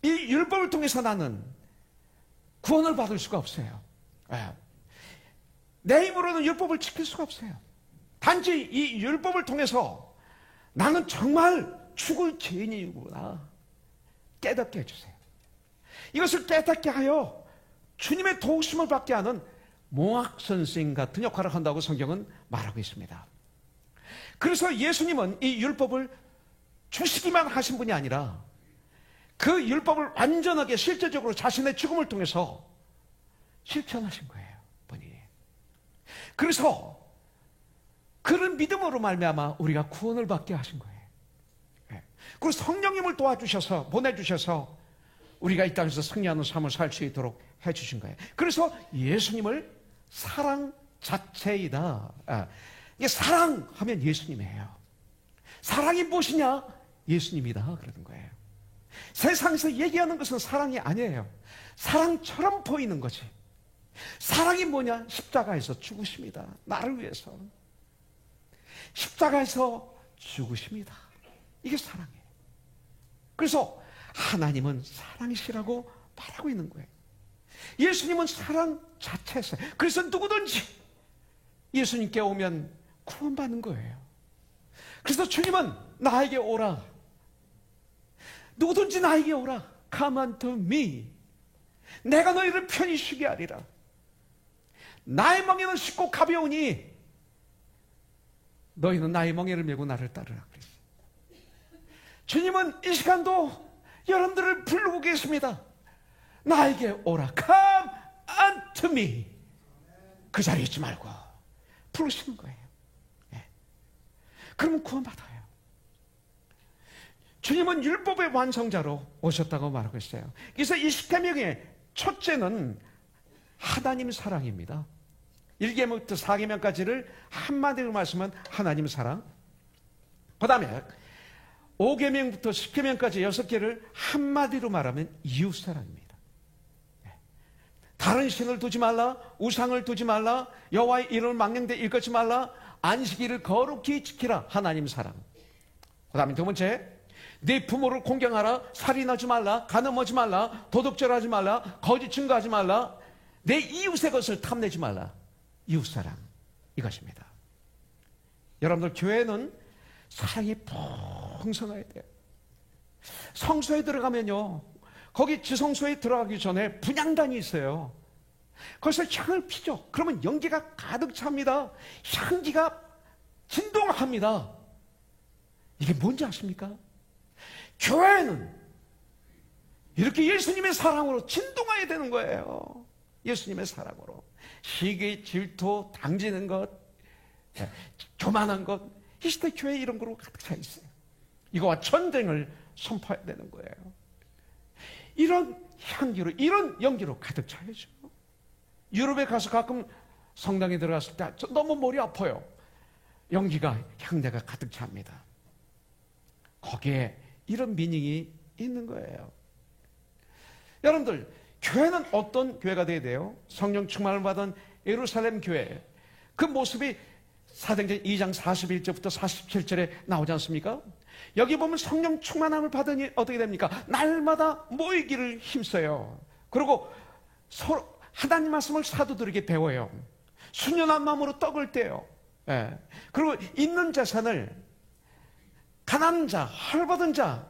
이 율법을 통해서 나는 구원을 받을 수가 없어요. 내 힘으로는 율법을 지킬 수가 없어요. 단지 이 율법을 통해서 나는 정말 죽을 죄인이구나 깨닫게 해주세요. 이것을 깨닫게 하여 주님의 도우심을 받게 하는 몽학 선생 같은 역할을 한다고 성경은 말하고 있습니다. 그래서 예수님은 이 율법을 주시기만 하신 분이 아니라 그 율법을 완전하게 실제적으로 자신의 죽음을 통해서 실천하신 거예요, 본인이. 그래서 그런 믿음으로 말미암아 우리가 구원을 받게 하신 거예요. 그리고 성령님을 도와주셔서, 보내주셔서 우리가 이 땅에서 승리하는 삶을 살 수 있도록 해주신 거예요. 그래서 예수님을 사랑 자체이다. 이게 사랑하면 예수님이에요. 사랑이 무엇이냐? 예수님이다. 그러는 거예요. 세상에서 얘기하는 것은 사랑이 아니에요. 사랑처럼 보이는 거지. 사랑이 뭐냐? 십자가에서 죽으십니다. 나를 위해서. 십자가에서 죽으십니다. 이게 사랑이에요. 그래서 하나님은 사랑이시라고 말하고 있는 거예요. 예수님은 사랑 자체였어요. 그래서 누구든지 예수님께 오면 구원받는 거예요. 그래서 주님은 나에게 오라. 누구든지 나에게 오라. Come unto me. 내가 너희를 편히 쉬게 하리라. 나의 멍에는 쉽고 가벼우니 너희는 나의 멍에를 메고 나를 따르라. 그랬어요. 주님은 이 시간도 여러분들을 부르고 계십니다. 나에게 오라. Come unto me. 그 자리에 있지 말고 부르시는 거예요. 네. 그러면 구원받아요. 주님은 율법의 완성자로 오셨다고 말하고 있어요. 그래서 이 십계명의 첫째는 하나님 사랑입니다. 1계명부터 4계명까지를 한마디로 말씀은 하나님 사랑. 그 다음에 5계명부터 10계명까지 6개를 한마디로 말하면 이웃 사랑입니다. 다른 신을 두지 말라, 우상을 두지 말라, 여호와의 이름을 망령되이 일컫지 말라, 안식일을 거룩히 지키라. 하나님 사랑. 그 다음에 두 번째, 네 부모를 공경하라, 살인하지 말라, 간음하지 말라, 도둑질하지 말라, 거짓 증거하지 말라, 내 이웃의 것을 탐내지 말라. 이웃사랑, 이것입니다. 여러분들, 교회는 사랑이 풍성해야 돼요. 성소에 들어가면요, 거기 지성소에 들어가기 전에 분향단이 있어요. 거기서 향을 피죠. 그러면 연기가 가득 찹니다. 향기가 진동합니다. 이게 뭔지 아십니까? 교회는 이렇게 예수님의 사랑으로 진동해야 되는 거예요. 예수님의 사랑으로. 시기, 질투, 당지는 것, 교만한 것, 이 시대 교회에 이런 거로 가득 차 있어요. 이거와 전쟁을 선포해야 되는 거예요. 이런 향기로, 이런 연기로 가득 차야죠. 유럽에 가서 가끔 성당에 들어갔을 때 너무 머리 아파요. 연기가, 향내가 가득 찹니다. 거기에 이런 미닝이 있는 거예요. 여러분들, 교회는 어떤 교회가 되어야 돼요? 성령 충만을 받은 예루살렘 교회. 그 모습이 사도행전 2장 41절부터 47절에 나오지 않습니까? 여기 보면 성령 충만함을 받으니 어떻게 됩니까? 날마다 모이기를 힘써요. 그리고 서로 하나님 말씀을 사도들에게 배워요. 순전한 마음으로 떡을 떼요. 예. 그리고 있는 재산을 가난한 자, 헐벗은 자,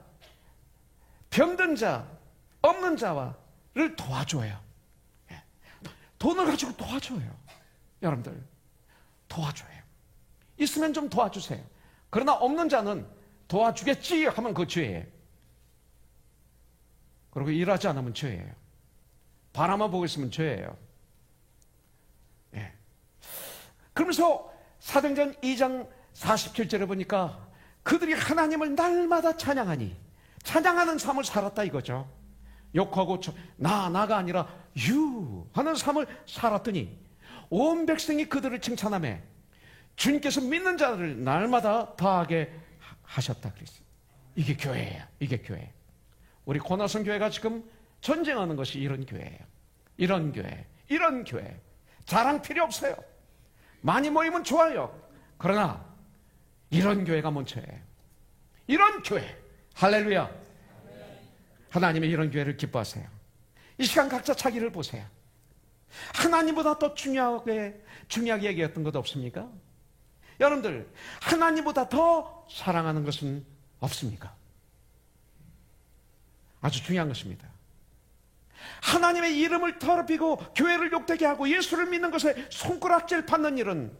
병든 자, 없는 자를 도와줘요. 예. 돈을 가지고 도와줘요. 여러분들, 도와줘요. 있으면 좀 도와주세요. 그러나 없는 자는 도와주겠지 하면 그 죄예요. 그리고 일하지 않으면 죄예요. 바라만 보고 있으면 죄예요. 예. 그러면서 사도행전 2장 47절에 보니까 그들이 하나님을 날마다 찬양하니, 찬양하는 삶을 살았다 이거죠. 욕하고 나가 아니라 유 하는 삶을 살았더니 온 백성이 그들을 칭찬하며 주님께서 믿는 자들을 날마다 더하게 하셨다 그랬어요. 이게 교회예요. 이게 교회. 우리 고나성 교회가 지금 전쟁하는 것이 이런 교회예요. 이런 교회, 이런 교회. 자랑 필요 없어요. 많이 모이면 좋아요. 그러나 이런 교회가 먼저예요. 이런 교회. 할렐루야. 하나님의 이런 교회를 기뻐하세요. 이 시간 각자 자기를 보세요. 하나님보다 더 중요하게 얘기했던 것 없습니까? 여러분들, 하나님보다 더 사랑하는 것은 없습니까? 아주 중요한 것입니다. 하나님의 이름을 더럽히고 교회를 욕되게 하고 예수를 믿는 것에 손가락질 받는 일은,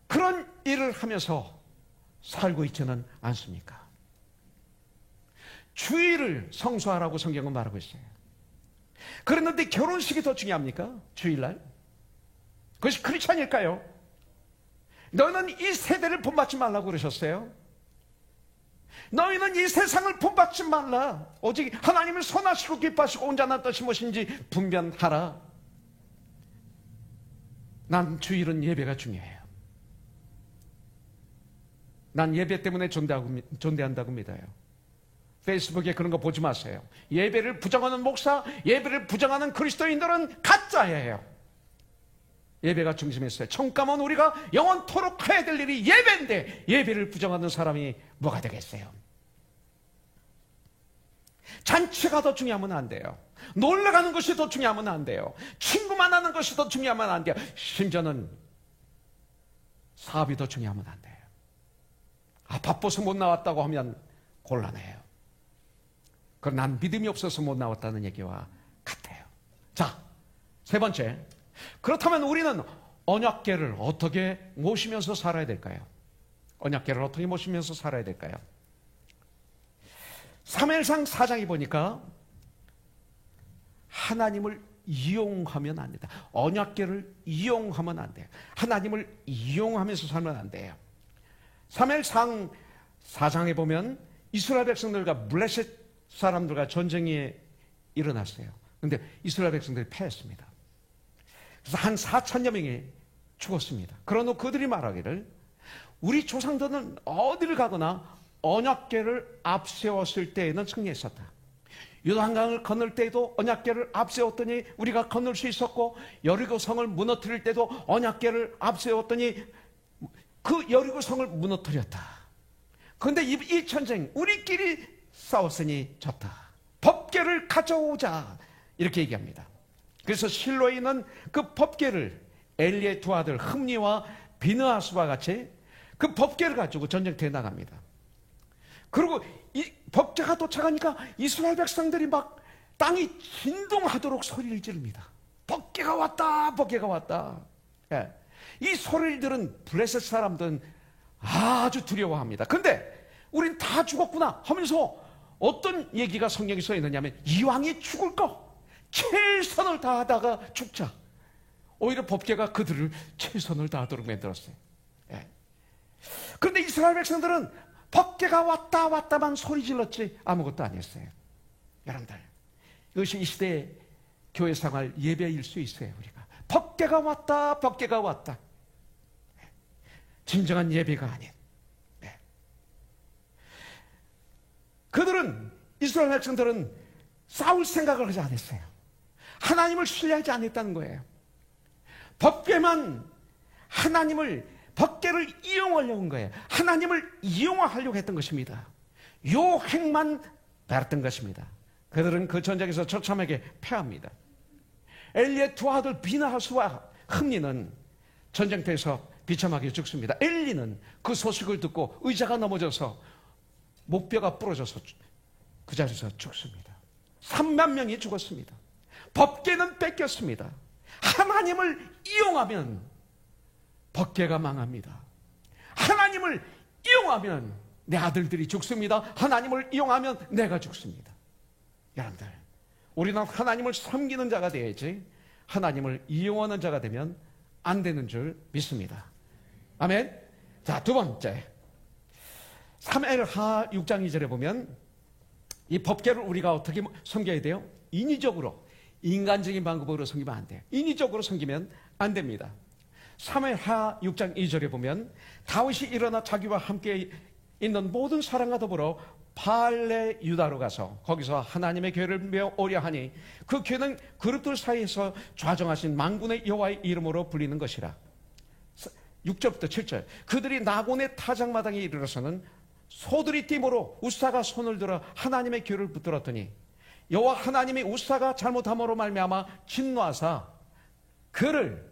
그런 일을 하면서 살고 있지는 않습니까? 주일을 성수하라고 성경은 말하고 있어요. 그런데 결혼식이 더 중요합니까? 주일날? 그것이 크리스찬일까요? 너희는 이 세대를 본받지 말라고 그러셨어요. 너희는 이 세상을 본받지 말라. 오직 하나님을 선하시고 기뻐하시고 온전한 뜻이 무엇인지 분별하라. 난 주일은 예배가 중요해요. 난 예배 때문에 존대한다고 믿어요. 페이스북에 그런 거 보지 마세요. 예배를 부정하는 목사, 예배를 부정하는 그리스도인들은 가짜예요. 예배가 중심에 있어요. 천국 가면 우리가 영원토록 해야 될 일이 예배인데 예배를 부정하는 사람이 뭐가 되겠어요? 잔치가 더 중요하면 안 돼요. 놀러가는 것이 더 중요하면 안 돼요. 친구 만나는 것이 더 중요하면 안 돼요. 심지어는 사업이 더 중요하면 안 돼요. 바빠서 못 나왔다고 하면 곤란해요. 그럼 난 믿음이 없어서 못 나왔다는 얘기와 같아요. 자, 세 번째, 그렇다면 우리는 언약궤를 어떻게 모시면서 살아야 될까요? 언약궤를 어떻게 모시면서 살아야 될까요? 사무엘상 4장에 보니까 하나님을 이용하면 안 된다. 언약궤를 이용하면 안 돼요. 하나님을 이용하면서 살면 안 돼요. 사무엘상 4장에 보면 이스라엘 백성들과 블레셋 사람들과 전쟁이 일어났어요. 그런데 이스라엘 백성들이 패했습니다. 그래서 한 4천여 명이 죽었습니다. 그러나 그들이 말하기를, 우리 조상들은 어디를 가거나 언약궤를 앞세웠을 때에는 승리했었다. 요단강을 건널 때에도 언약궤를 앞세웠더니 우리가 건널 수 있었고, 여리고성을 무너뜨릴 때도 언약궤를 앞세웠더니 그 여리고성을 무너뜨렸다. 그런데 이 전쟁 우리끼리 싸웠으니 졌다. 법궤를 가져오자, 이렇게 얘기합니다. 그래서 실로에 있는 그 법궤를 엘리의 두 아들 흠니와 비느하스와 같이 그 법궤를 가지고 전쟁터에 나갑니다. 그리고 이 법궤가 도착하니까 이스라엘 백성들이 막 땅이 진동하도록 소리를 지릅니다. 법궤가 왔다, 법궤가 왔다. 예. 이 소리를 들은 블레셋 사람들은 아주 두려워합니다. 근데 우린 다 죽었구나 하면서 어떤 얘기가 성경에 써 있느냐면, 이왕이 죽을 거 최선을 다하다가 죽자. 오히려 법궤가 그들을 최선을 다하도록 만들었어요. 예. 그런데 이스라엘 백성들은 법궤가 왔다 왔다만 소리 질렀지 아무것도 아니었어요. 여러분들, 이것이 이 시대의 교회 생활 예배일 수 있어요. 우리가 법궤가 왔다, 법궤가 왔다. 진정한 예배가 아닌. 네. 그들은, 이스라엘 백성들은 싸울 생각을 하지 않았어요. 하나님을 신뢰하지 않았다는 거예요. 법궤만 법궤를 이용하려고 한 거예요. 하나님을 이용하려고 했던 것입니다. 요 행만 바랐던 것입니다. 그들은 그 전쟁에서 처참하게 패합니다. 엘리의 두 아들 비느하스와 흠니는 전쟁터에서 비참하게 죽습니다. 엘리는 그 소식을 듣고 의자가 넘어져서 목뼈가 부러져서 그 자리에서 죽습니다. 3만 명이 죽었습니다. 법궤는 뺏겼습니다. 하나님을 이용하면 법궤가 망합니다. 하나님을 이용하면 내 아들들이 죽습니다. 하나님을 이용하면 내가 죽습니다. 여러분들, 우리는 하나님을 섬기는 자가 되어야지 하나님을 이용하는 자가 되면 안 되는 줄 믿습니다. 아멘. 자, 두 번째, 사무엘하 6장 2절에 보면 이 법궤를 우리가 어떻게 섬겨야 돼요? 인위적으로, 인간적인 방법으로 섬기면 안 돼요. 인위적으로 섬기면 안 됩니다. 사무엘하 6장 2절에 보면 다윗이 일어나 자기와 함께 있는 모든 사람과 더불어 발레 유다로 가서 거기서 하나님의 교회를 메어 오려 하니 그 교회는 그룹들 사이에서 좌정하신 만군의 여호와의 이름으로 불리는 것이라. 6절부터 7절, 그들이 나곤의 타작마당에 이르러서는 소들이 띠므로 우사가 손을 들어 하나님의 교회를 붙들었더니 여호와 하나님이 우사가 잘못함으로 말미암아 진노하사 그를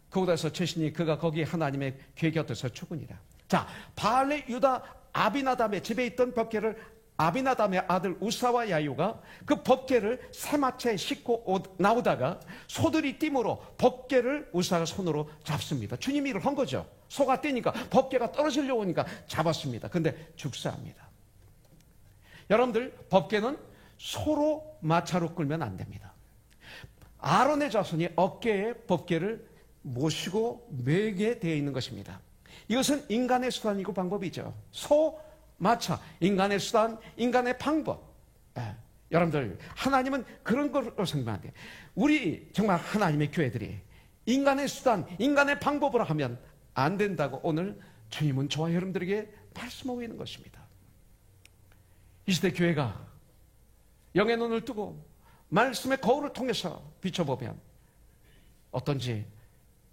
그곳에서 치시니 그가 거기 하나님의 교회 곁에서 죽으니라. 자, 발레 유다 아비나답의 집에 있던 법궤를 아비나담의 아들 우사와 야유가 그 법궤를 새마차에 싣고 나오다가 소들이 띠므로 법궤를 우사가 손으로 잡습니다. 주님이 일을 한 거죠. 소가 뛰니까 법궤가 떨어지려고 오니까 잡았습니다. 근데 죽사합니다. 여러분들, 법궤는 소로 마차로 끌면 안 됩니다. 아론의 자손이 어깨에 법궤를 모시고 매게 되어 있는 것입니다. 이것은 인간의 수단이고 방법이죠. 소, 마차, 인간의 수단, 인간의 방법. 여러분들, 하나님은 그런 걸로 생각하면 안 돼요. 우리 정말 하나님의 교회들이 인간의 수단, 인간의 방법으로 하면 안 된다고 오늘 주님은 저와 여러분들에게 말씀하고 있는 것입니다. 이 시대 교회가 영의 눈을 뜨고 말씀의 거울을 통해서 비춰보면 어떤지